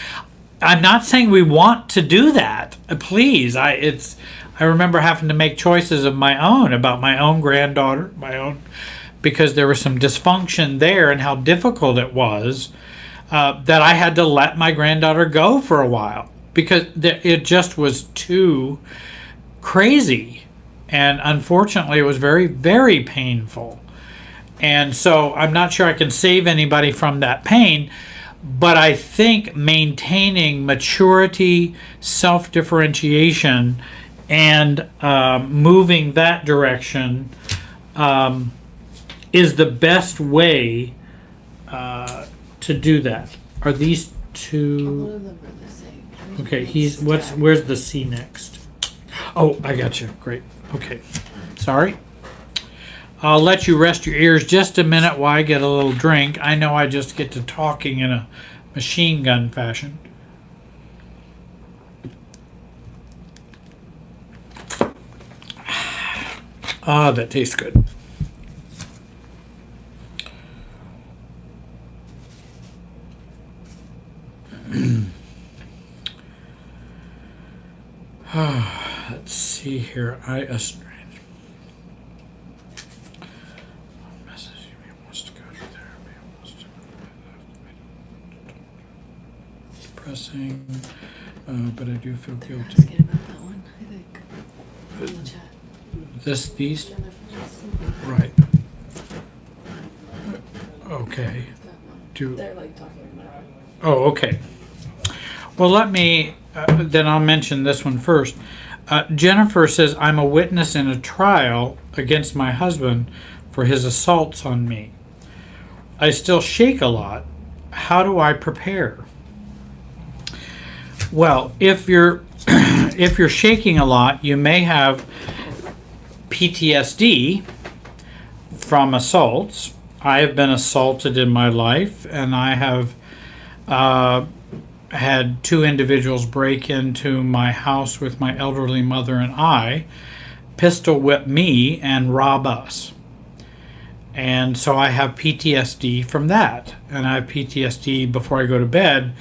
I'm not saying we want to do that. Please, I remember having to make choices of my own about my own granddaughter, because there was some dysfunction there and how difficult it was that I had to let my granddaughter go for a while because it just was too crazy. And unfortunately, it was very, very painful. And so I'm not sure I can save anybody from that pain, but I think maintaining maturity, self-differentiation, and moving that direction is the best way to do that. Are these two? All of them are the same. Okay, where's the C next? Oh, I got you. Great. Okay. Sorry. I'll let you rest your ears just a minute while I get a little drink. I know I just get to talking in a machine gun fashion. Ah, that tastes good. Let's see here. Pressing, but I do feel They're guilty. asking about that one, I think. In the chat. These, Jennifer. right. Okay. That one. They're like talking about it. Oh, okay. Well, then I'll mention this one first. Jennifer says, I'm a witness in a trial against my husband for his assaults on me. I still shake a lot. How do I prepare? Well, if you're shaking a lot, you may have PTSD from assaults. I have been assaulted in my life, and I have had two individuals break into my house with my elderly mother and I, pistol whip me, and rob us. And so I have PTSD from that. And I have PTSD before I go to bed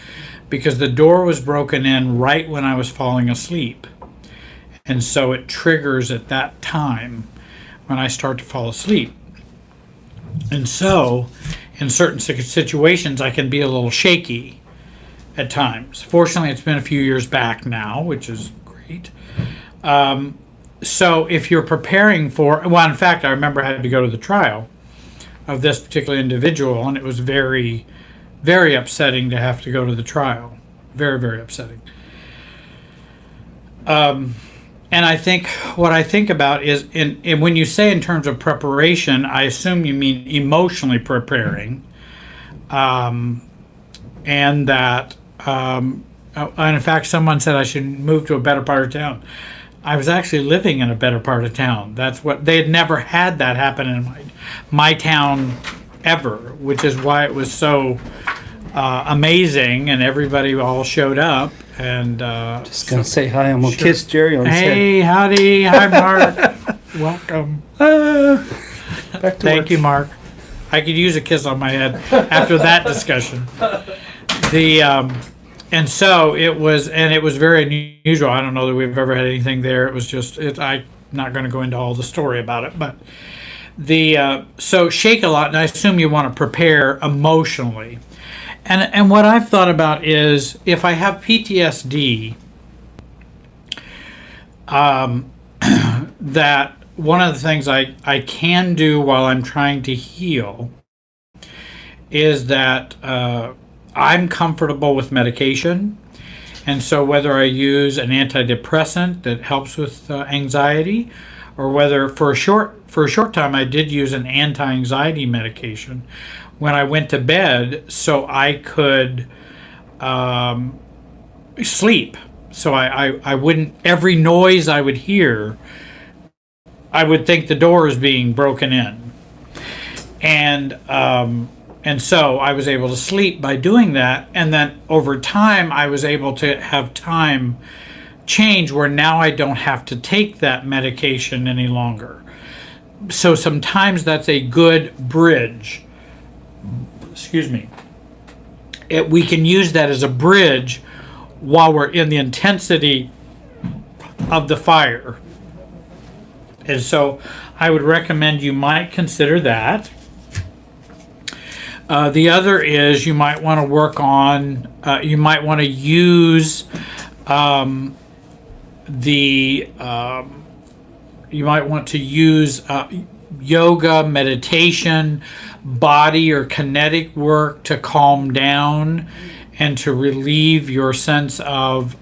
because the door was broken in right when I was falling asleep. And so it triggers at that time when I start to fall asleep. And so in certain situations, I can be a little shaky at times. Fortunately, it's been a few years back now, which is great. So if you're preparing for, well, in fact, I remember I had to go to the trial of this particular individual, and it was very, very upsetting to have to go to the trial. Very, very upsetting. And I think what I think about is, in when you say in terms of preparation, I assume you mean emotionally preparing, and that, and in fact, someone said I should move to a better part of town. I was actually living in a better part of town. That's what they had never had that happen in my town ever, which is why it was so amazing, and everybody all showed up. And Just gonna say hi. I'm gonna kiss Jerry on his head. hey, howdy, hi, Mark, welcome. Back to Thank work. you, Mark. I could use a kiss on my head after that discussion. And so it was, and it was very unusual. I don't know that we've ever had anything there. It was just, I'm not going to go into all the story about it, but so shake a lot, and I assume you want to prepare emotionally. And what I've thought about is if I have PTSD, that one of the things I can do while I'm trying to heal is that I'm comfortable with medication. And so whether I use an antidepressant that helps with anxiety, or whether for a short time I did use an anti-anxiety medication when I went to bed so I could sleep. So I wouldn't, every noise I would hear, I would think the door is being broken in. And so I was able to sleep by doing that. And then over time, I was able to have time change where now I don't have to take that medication any longer. So sometimes that's a good bridge. Excuse me. We can use that as a bridge while we're in the intensity of the fire. And so I would recommend you might consider that. The other is you might want to work on, you might want to use you might want to use yoga, meditation, body or kinetic work to calm down and to relieve your sense of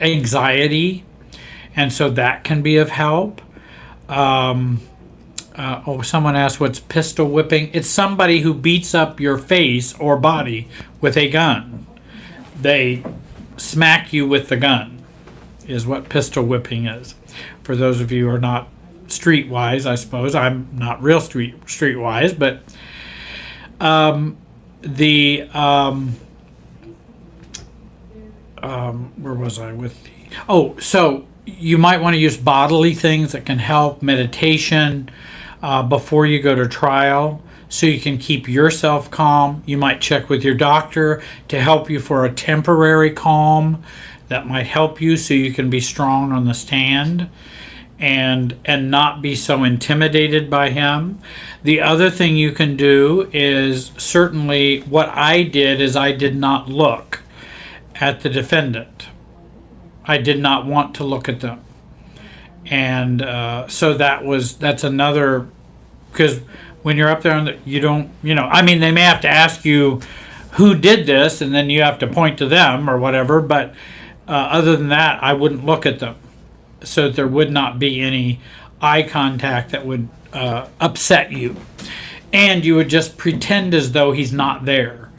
anxiety, and so that can be of help. Someone asked what's pistol whipping. It's somebody who beats up your face or body with a gun. They smack you with the gun, is what pistol whipping is. For those of you who are not streetwise, I suppose. I'm not real streetwise, but where was I with the... so you might want to use bodily things that can help, meditation, before you go to trial, so you can keep yourself calm. You might check with your doctor to help you for a temporary calm that might help you so you can be strong on the stand and not be so intimidated by him. The other thing you can do is, certainly what I did is I did not look at the defendant. I did not want to look at them. And so that's another, because when you're up there and you don't, they may have to ask you who did this, and then you have to point to them or whatever, but other than that, I wouldn't look at them, so that there would not be any eye contact that would upset you. And you would just pretend as though he's not there.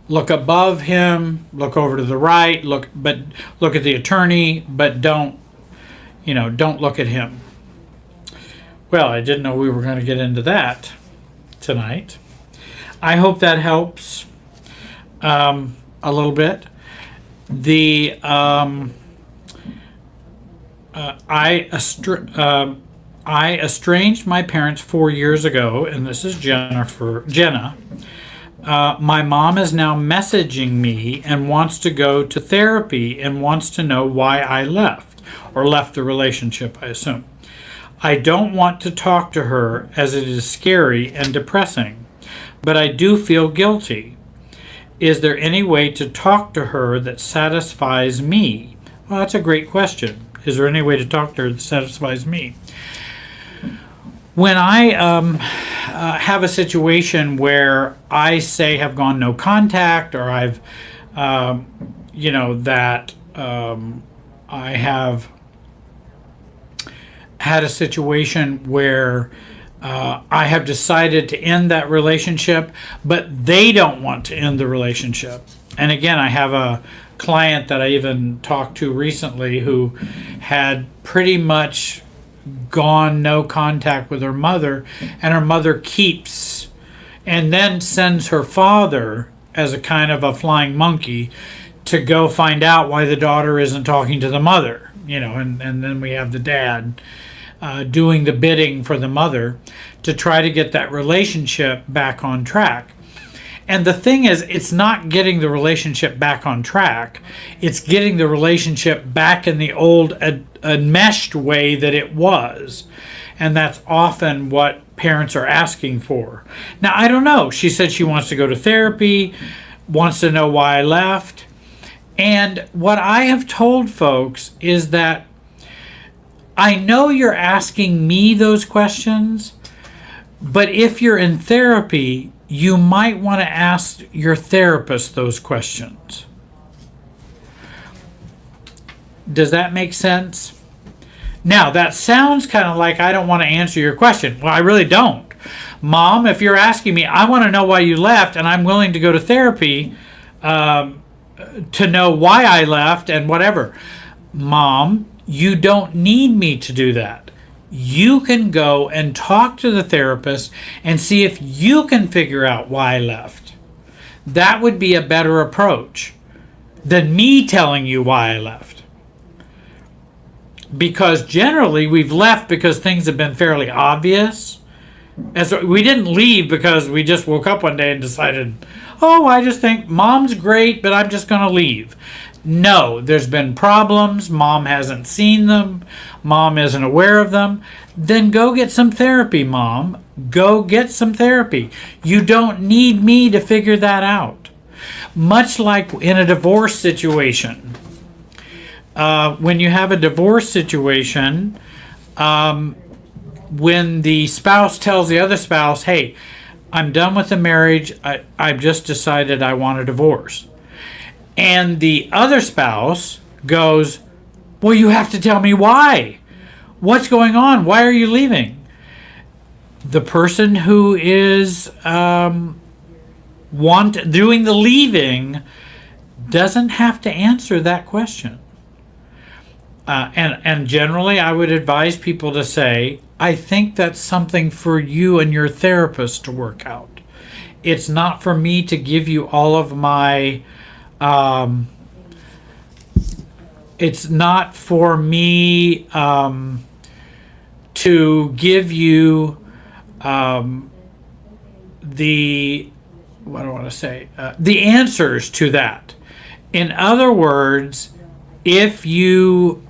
Look above him, look over to the right, look at the attorney, but don't look at him. Well, I didn't know we were going to get into that tonight. I hope that helps a little bit. I estranged my parents 4 years ago, and this is Jenna. My mom is now messaging me and wants to go to therapy and wants to know why I left the relationship, I assume. I don't want to talk to her as it is scary and depressing, but I do feel guilty. Is there any way to talk to her that satisfies me? Well, that's a great question. Is there any way to talk to her that satisfies me? When I have a situation where I say have gone no contact, or I've, I have had a situation where I have decided to end that relationship, but they don't want to end the relationship. And again, I have a client that I even talked to recently who had pretty much gone no contact with her mother, and her mother keeps and then sends her father as a kind of a flying monkey to go find out why the daughter isn't talking to the mother, and then we have the dad doing the bidding for the mother to try to get that relationship back on track. And the thing is, it's not getting the relationship back on track. It's getting the relationship back in the old enmeshed way that it was. And that's often what parents are asking for. Now, I don't know. She said she wants to go to therapy, wants to know why I left. And what I have told folks is that I know you're asking me those questions, but if you're in therapy, you might want to ask your therapist those questions. Does that make sense? Now, that sounds kind of like I don't want to answer your question. Well, I really don't. Mom, if you're asking me, I want to know why you left, and I'm willing to go to therapy to know why I left and whatever. Mom, you don't need me to do that. You can go and talk to the therapist and see if you can figure out why I left. That would be a better approach than me telling you why I left. Because generally we've left because things have been fairly obvious. And so we didn't leave because we just woke up one day and decided, oh, I just think mom's great, but I'm just going to leave. No, there's been problems. Mom hasn't seen them. Mom isn't aware of them. Then go get some therapy, Mom. Go get some therapy. You don't need me to figure that out. Much like in a divorce situation. When you have a divorce situation, when the spouse tells the other spouse, hey, I'm done with the marriage. I've just decided I want a divorce. And the other spouse goes, well, you have to tell me why. What's going on? Why are you leaving? The person who is doing the leaving doesn't have to answer that question. And generally, I would advise people to say, I think that's something for you and your therapist to work out. It's not for me to give you all of my... it's not for me to give you the answers to that. In other words, if you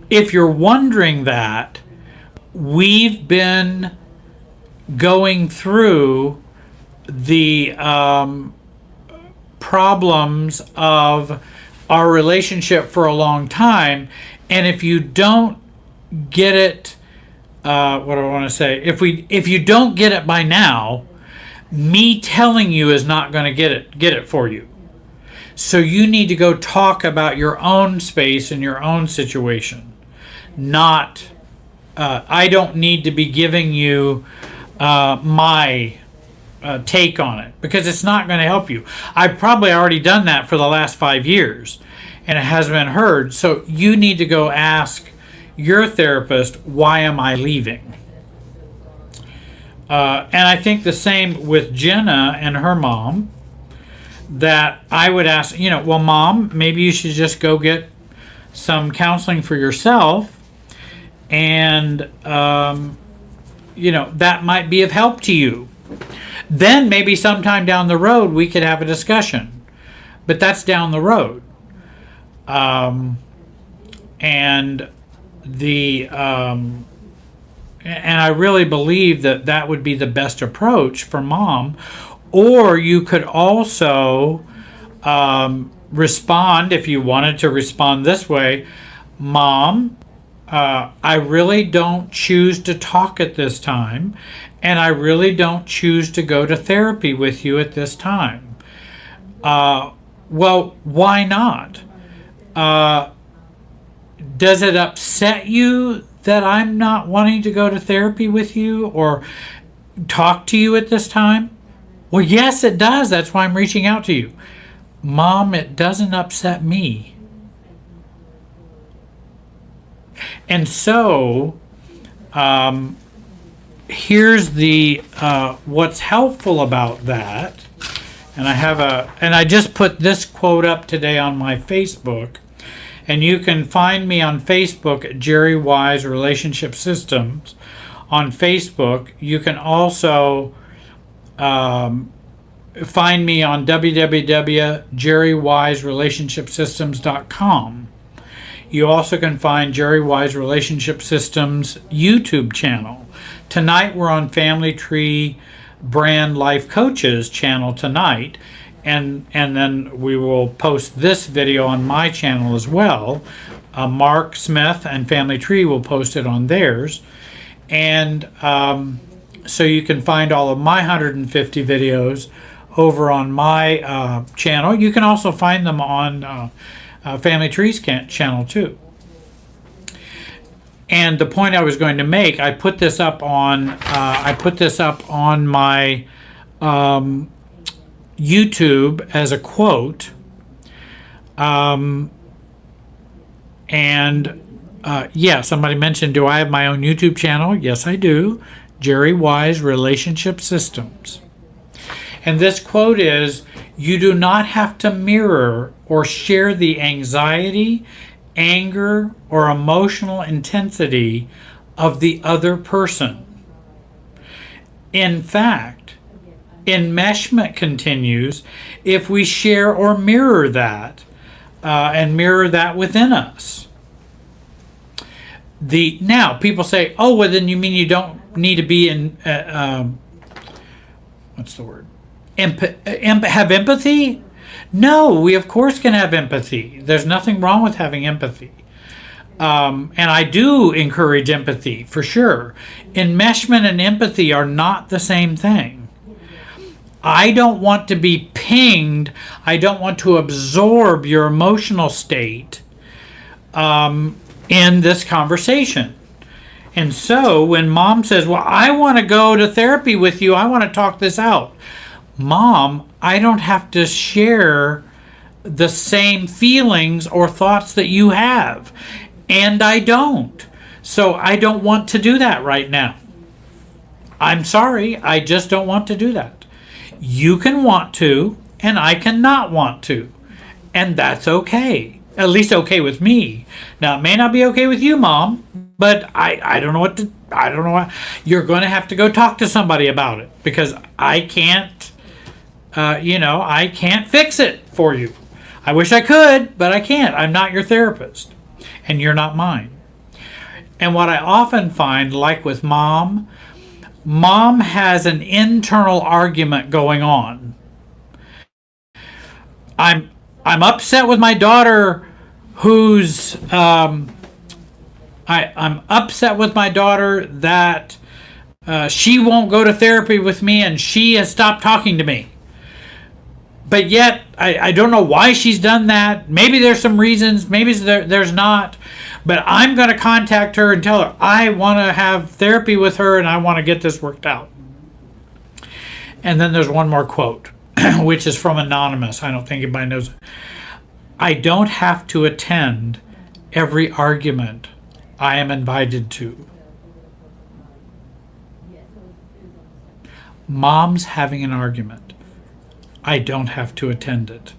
if you're wondering that, we've been going through the problems of our relationship for a long time, and if you don't get it, if you don't get it by now, me telling you is not going to get it for you. So you need to go talk about your own space and your own situation. Not, I don't need to be giving you my take on it, because it's not going to help you. I've probably already done that for the last 5 years, and it hasn't been heard. So you need to go ask your therapist, why am I leaving? And I think the same with Jenna and her mom, that I would ask, well, Mom, maybe you should just go get some counseling for yourself, and that might be of help to you. Then maybe sometime down the road we could have a discussion, but that's down the road. And I really believe that would be the best approach for Mom. Or you could also respond, if you wanted to respond this way, Mom, I really don't choose to talk at this time, and I really don't choose to go to therapy with you at this time. Well, why not? Does it upset you that I'm not wanting to go to therapy with you or talk to you at this time? Well, yes, it does. That's why I'm reaching out to you. Mom, it doesn't upset me. And so, here's the what's helpful about that. And I just put this quote up today on my Facebook. And you can find me on Facebook at Jerry Wise Relationship Systems. On Facebook, you can also find me on www.jerrywiserelationshipsystems.com. You also can find Jerry Wise Relationship Systems YouTube channel. Tonight we're on Family Tree Brand Life Coaches channel tonight. And then we will post this video on my channel as well. Mark Smith and Family Tree will post it on theirs. And so you can find all of my 150 videos over on my channel. You can also find them on Family Tree's channel too. And the point I was going to make, I put this up on my YouTube as a quote, yeah, somebody mentioned, do I have my own YouTube channel? Yes, I do. Jerry Wise Relationship Systems. And this quote is, you do not have to mirror or share the anxiety, anger, or emotional intensity of the other person. In fact, enmeshment continues if we share or mirror that and mirror that within us. Now people say, oh, well, then you mean you don't need to be in what's the word? Have empathy? No, we of course can have empathy. There's nothing wrong with having empathy. And I do encourage empathy for sure. Enmeshment and empathy are not the same thing. I don't want to be pinged. I don't want to absorb your emotional state in this conversation. And so when Mom says, well, I want to go to therapy with you, I want to talk this out. Mom, I don't have to share the same feelings or thoughts that you have. And I don't. So I don't want to do that right now. I'm sorry, I just don't want to do that. You can want to, and I cannot want to. And that's okay. At least okay with me. Now, it may not be okay with you, Mom, but I don't know what to, I don't know what, you're going to have to go talk to somebody about it, because I can't, I can't fix it for you. I wish I could, but I can't. I'm not your therapist, and you're not mine. And what I often find, like with Mom has an internal argument going on. I'm upset with my daughter who's I'm upset with my daughter that she won't go to therapy with me and she has stopped talking to me. But yet I don't know why she's done that. Maybe there's some reasons, maybe there's not. But I'm going to contact her and tell her I want to have therapy with her and I want to get this worked out. And then there's one more quote, which is from Anonymous. I don't think anybody knows it. I don't have to attend every argument I am invited to. Mom's having an argument. I don't have to attend it.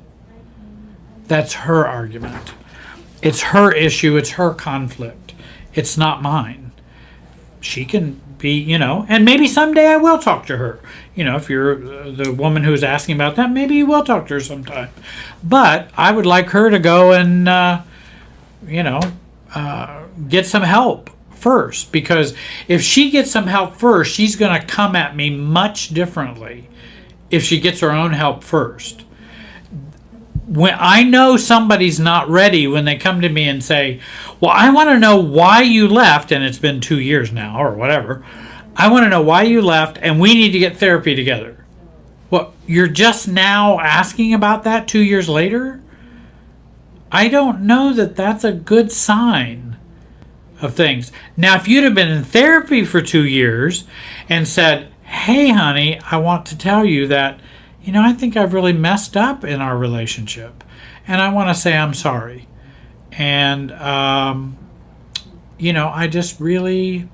That's her argument. It's her issue. It's her conflict. It's not mine. She can be, and maybe someday I will talk to her. If you're the woman who's asking about that, maybe you will talk to her sometime. But I would like her to go and, get some help first. Because if she gets some help first, she's going to come at me much differently if she gets her own help first. When I know somebody's not ready when they come to me and say, well, I want to know why you left, and it's been 2 years now or whatever. I want to know why you left and we need to get therapy together. Well, you're just now asking about that 2 years later? I don't know that that's a good sign of things. Now, if you'd have been in therapy for 2 years and said, hey, honey, I want to tell you that, I think I've really messed up in our relationship. And I want to say I'm sorry. And, I just really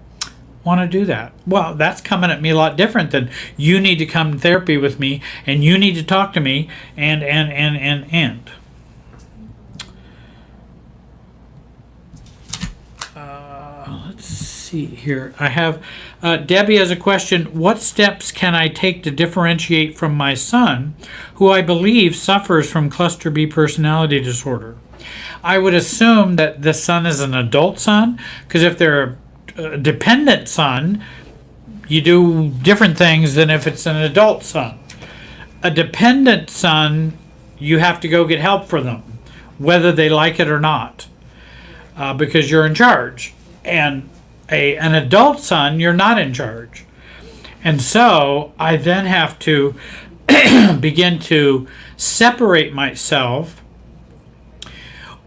want to do that. Well, that's coming at me a lot different than you need to come to therapy with me and you need to talk to me and. Let's see here. I have Debbie has a question. What steps can I take to differentiate from my son, who I believe suffers from cluster B personality disorder? I would assume that this son is an adult son, because if they're a dependent son, you do different things than if it's an adult son. A dependent son, you have to go get help for them, whether they like it or not, because you're in charge. And an adult son, you're not in charge. And so I then have to begin to separate myself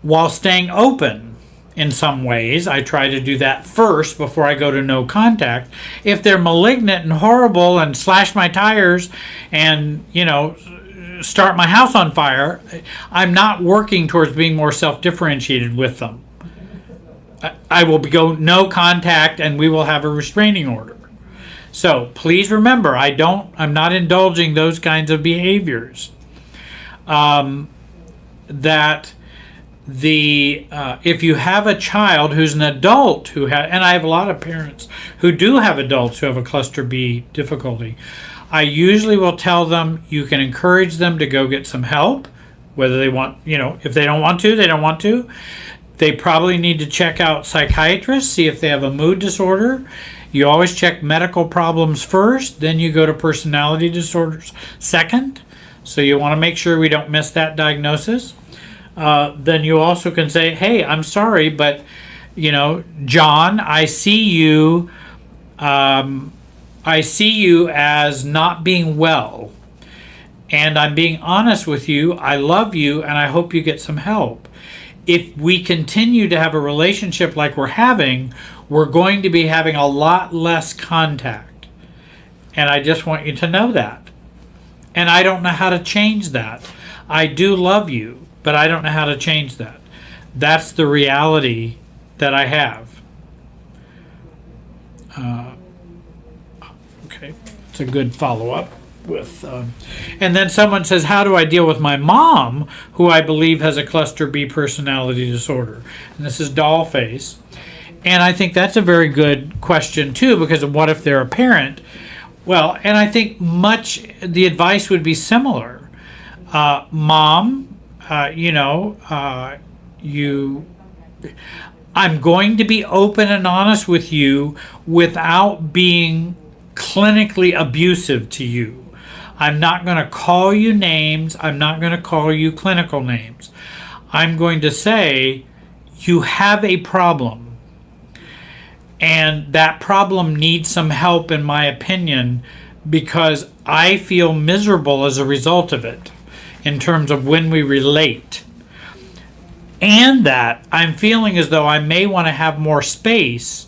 while staying open in some ways. I try to do that first before I go to no contact. If they're malignant and horrible and slash my tires and, start my house on fire, I'm not working towards being more self-differentiated with them. I will go no contact and we will have a restraining order. So please remember, I'm not indulging those kinds of behaviors. If you have a child who's an adult and I have a lot of parents who do have adults who have a cluster B difficulty, I usually will tell them you can encourage them to go get some help, whether they want, if they don't want to, they don't want to. They probably need to check out psychiatrists, see if they have a mood disorder. You always check medical problems first, then you go to personality disorders second. So you want to make sure we don't miss that diagnosis. Then you also can say, hey, I'm sorry, but, John, I see you as not being well. And I'm being honest with you. I love you, and I hope you get some help. If we continue to have a relationship like we're having, we're going to be having a lot less contact. And I just want you to know that. And I don't know how to change that. I do love you, but I don't know how to change that. That's the reality that I have. Okay, it's a good follow-up. And then someone says, how do I deal with my mom, who I believe has a cluster B personality disorder? And this is doll face. And I think that's a very good question too, because of what if they're a parent? Well, and I think the advice would be similar. Mom, I'm going to be open and honest with you without being clinically abusive to you. I'm not going to call you names. I'm not going to call you clinical names. I'm going to say you have a problem. And that problem needs some help, in my opinion, because I feel miserable as a result of it in terms of when we relate. And that I'm feeling as though I may want to have more space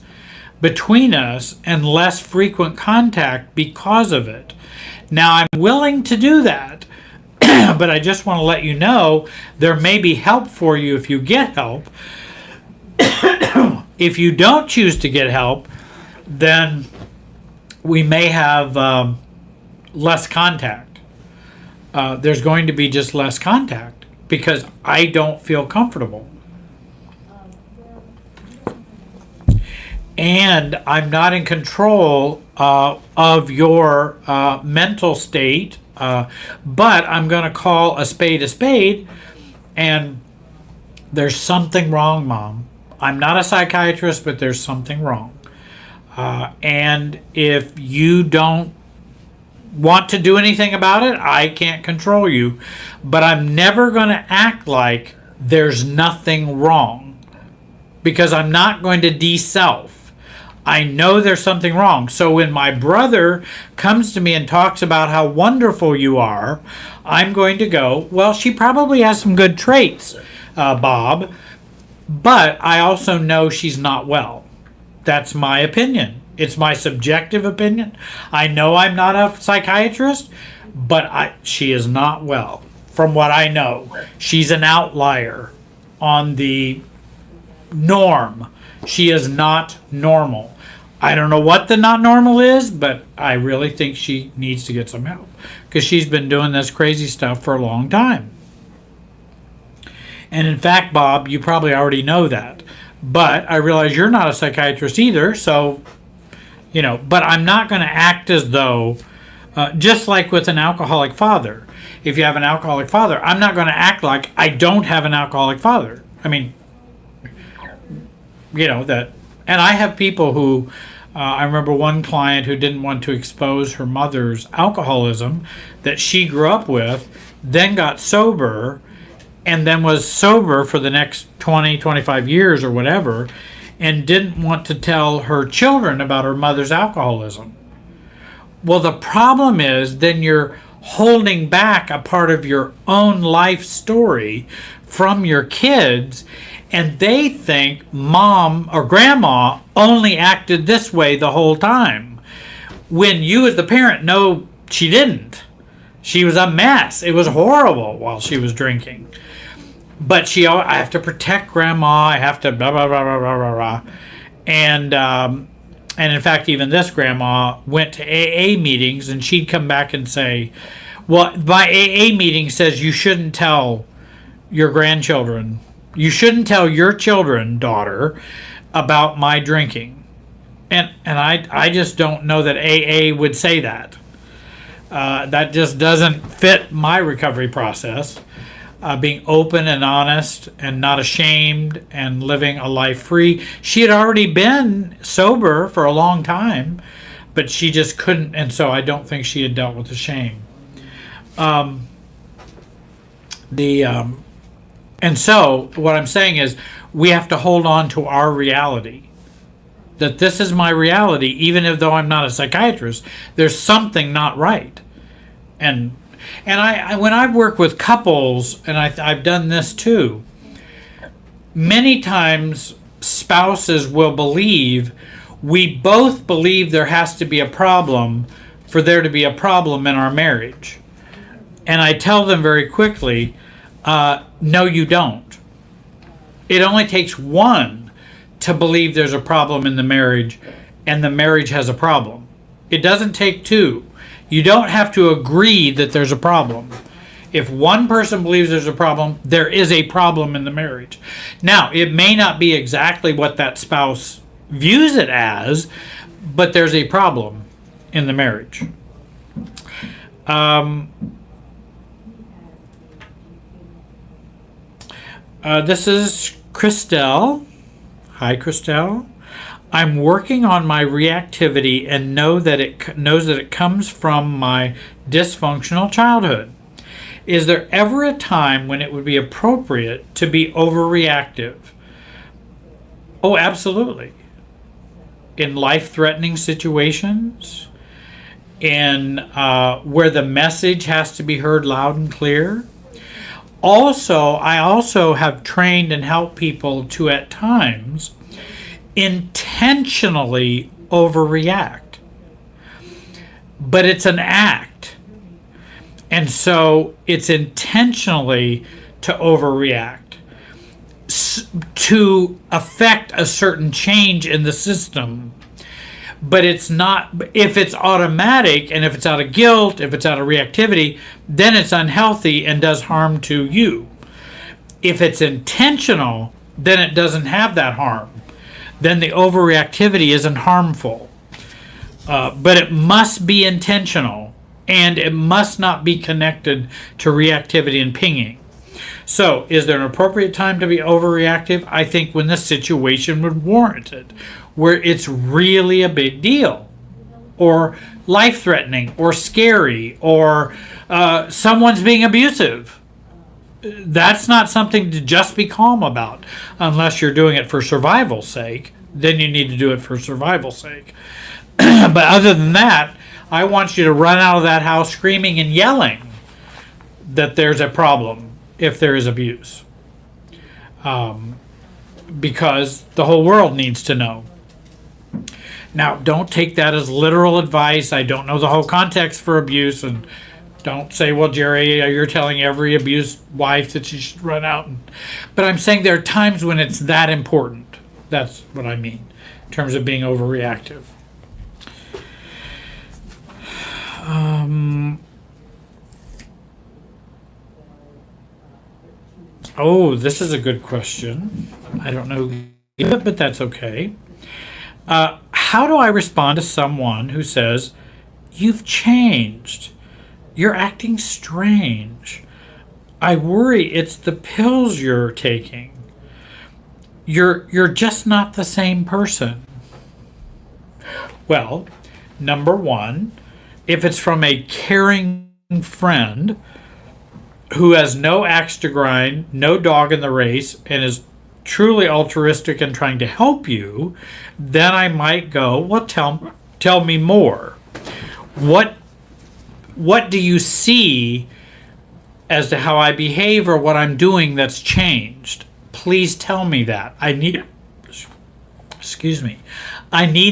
between us and less frequent contact because of it. Now, I'm willing to do that, but I just want to let you know there may be help for you if you get help. If you don't choose to get help, then we may have less contact. There's going to be just less contact because I don't feel comfortable. And I'm not in control of your mental state, but I'm going to call a spade, and there's something wrong, Mom. I'm not a psychiatrist, but there's something wrong. And if you don't want to do anything about it, I can't control you. But I'm never going to act like there's nothing wrong, because I'm not going to de-self. I know there's something wrong. So when my brother comes to me and talks about how wonderful you are, I'm going to go, well, she probably has some good traits, Bob, but I also know she's not well. That's my opinion. It's my subjective opinion. I know I'm not a psychiatrist, but she is not well. From what I know, she's an outlier on the norm. She is not normal. I don't know what the not normal is, but I really think she needs to get some help because she's been doing this crazy stuff for a long time. And in fact, Bob, you probably already know that. But I realize you're not a psychiatrist either, so, but I'm not going to act as though, just like with an alcoholic father, if you have an alcoholic father, I'm not going to act like I don't have an alcoholic father. I mean, that. And I have people who, I remember one client who didn't want to expose her mother's alcoholism that she grew up with, then got sober, and then was sober for the next 20, 25 years or whatever, and didn't want to tell her children about her mother's alcoholism. Well, the problem is then you're holding back a part of your own life story from your kids, and they think mom or grandma only acted this way the whole time, when you as the parent know she didn't. She was a mess. It was horrible while she was drinking. But I have to protect grandma. I have to blah, blah, blah, blah, blah, blah, blah. And in fact, even this grandma went to AA meetings, and she'd come back and say, well, my AA meeting says you shouldn't tell your grandchildren, you shouldn't tell your children, daughter, about my drinking. And I just don't know that AA would say that. That just doesn't fit my recovery process. Being open and honest and not ashamed and living a life free. She had already been sober for a long time, but she just couldn't, and so I don't think she had dealt with the shame. And so what I'm saying is we have to hold on to our reality. That this is my reality, even though I'm not a psychiatrist, there's something not right. And I when I've worked with couples, and I've done this too, many times spouses will believe, we both believe there has to be a problem for there to be a problem in our marriage. And I tell them very quickly, no, you don't. It only takes one to believe there's a problem in the marriage, and the marriage has a problem. It doesn't take two. You don't have to agree that there's a problem. If one person believes there's a problem, there is a problem in the marriage. Now, it may not be exactly what that spouse views it as, but there's a problem in the marriage. This is Christelle. Hi, Christelle. I'm working on my reactivity and knows that it comes from my dysfunctional childhood. Is there ever a time when it would be appropriate to be overreactive? Oh, absolutely. In life-threatening situations, in where the message has to be heard loud and clear. I also have trained and helped people to, at times, intentionally overreact. But it's an act. And so it's intentionally to overreact to affect a certain change in the system. But it's not, if it's automatic and if it's out of guilt, if it's out of reactivity, then it's unhealthy and does harm to you. If it's intentional, then it doesn't have that harm. Then the overreactivity isn't harmful. But it must be intentional, and it must not be connected to reactivity and pinging. So, is there an appropriate time to be overreactive? I think when the situation would warrant it, where it's really a big deal, or life-threatening, or scary, or someone's being abusive. That's not something to just be calm about, unless you're doing it for survival's sake. Then you need to do it for survival's sake. But other than that, I want you to run out of that house screaming and yelling that there's a problem if there is abuse. Because the whole world needs to know. Now, don't take that as literal advice. I don't know the whole context for abuse, and don't say, well, Jerry, you're telling every abused wife that she should run out. But I'm saying there are times when it's that important. That's what I mean in terms of being overreactive. Oh, this is a good question. I don't know, but that's okay. How do I respond to someone who says, "You've changed. You're acting strange. I worry it's the pills you're taking. You're just not the same person." Well, number one, if it's from a caring friend who has no axe to grind, no dog in the race, and is truly altruistic and trying to help you, then I might go, well, tell me more. What do you see as to how I behave or what I'm doing that's changed? Please tell me that. I need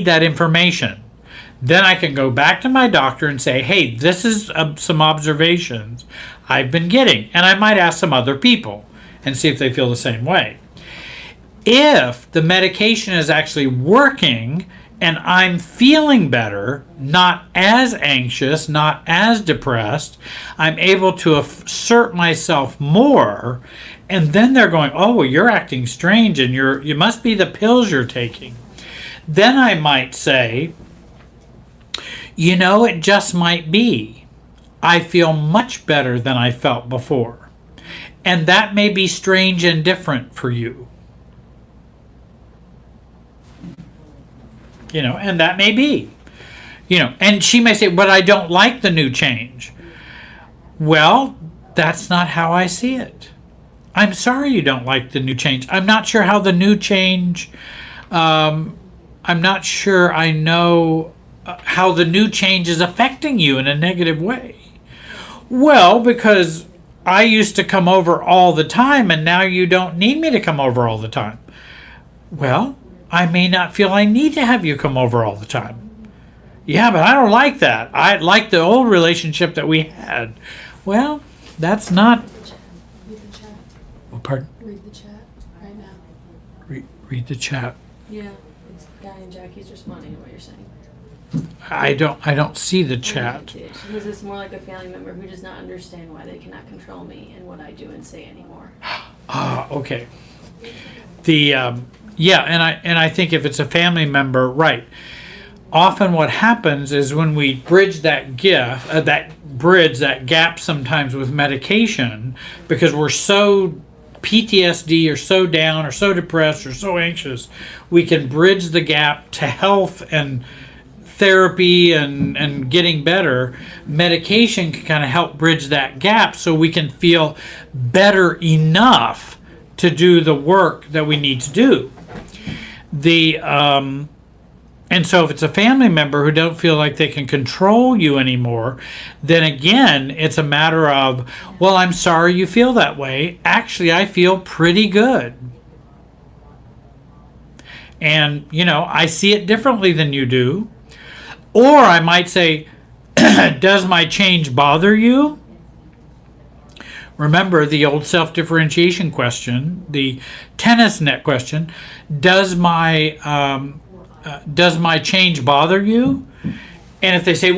that information. Then I can go back to my doctor and say, hey, this is some observations I've been getting. And I might ask some other people and see if they feel the same way. If the medication is actually working and I'm feeling better, not as anxious, not as depressed, I'm able to assert myself more. And then they're going, oh, well, you're acting strange and you must be the pills you're taking. Then I might say, it just might be. I feel much better than I felt before. And that may be strange and different for you. And that may be. And she may say, but I don't like the new change. Well, that's not how I see it. I'm sorry you don't like the new change. I'm not sure how the new change, I'm not sure I know how the new change is affecting you in a negative way. Well, because I used to come over all the time and now you don't need me to come over all the time. Well, I may not feel I need to have you come over all the time. Yeah, but I don't like that. I like the old relationship that we had. Well, that's not... Read the chat. Oh, pardon? Read the chat right now. Read the chat. Yeah, it's Guy and Jackie's responding to what you're saying. I don't see the chat. She says it's more like a family member who does not understand why they cannot control me and what I do and say anymore. Okay. And I think if it's a family member, right. Often what happens is when we bridge that gap sometimes with medication, because we're so PTSD or so down or so depressed or so anxious, we can bridge the gap to health and therapy and getting better. Medication can kind of help bridge that gap so we can feel better enough to do the work that we need to do. And so if it's a family member who don't feel like they can control you anymore, then again, it's a matter of, well, I'm sorry you feel that way. Actually, I feel pretty good. And, I see it differently than you do. Or I might say, does my change bother you? Remember the old self-differentiation question, the tennis net question, does my change bother you? And if they say,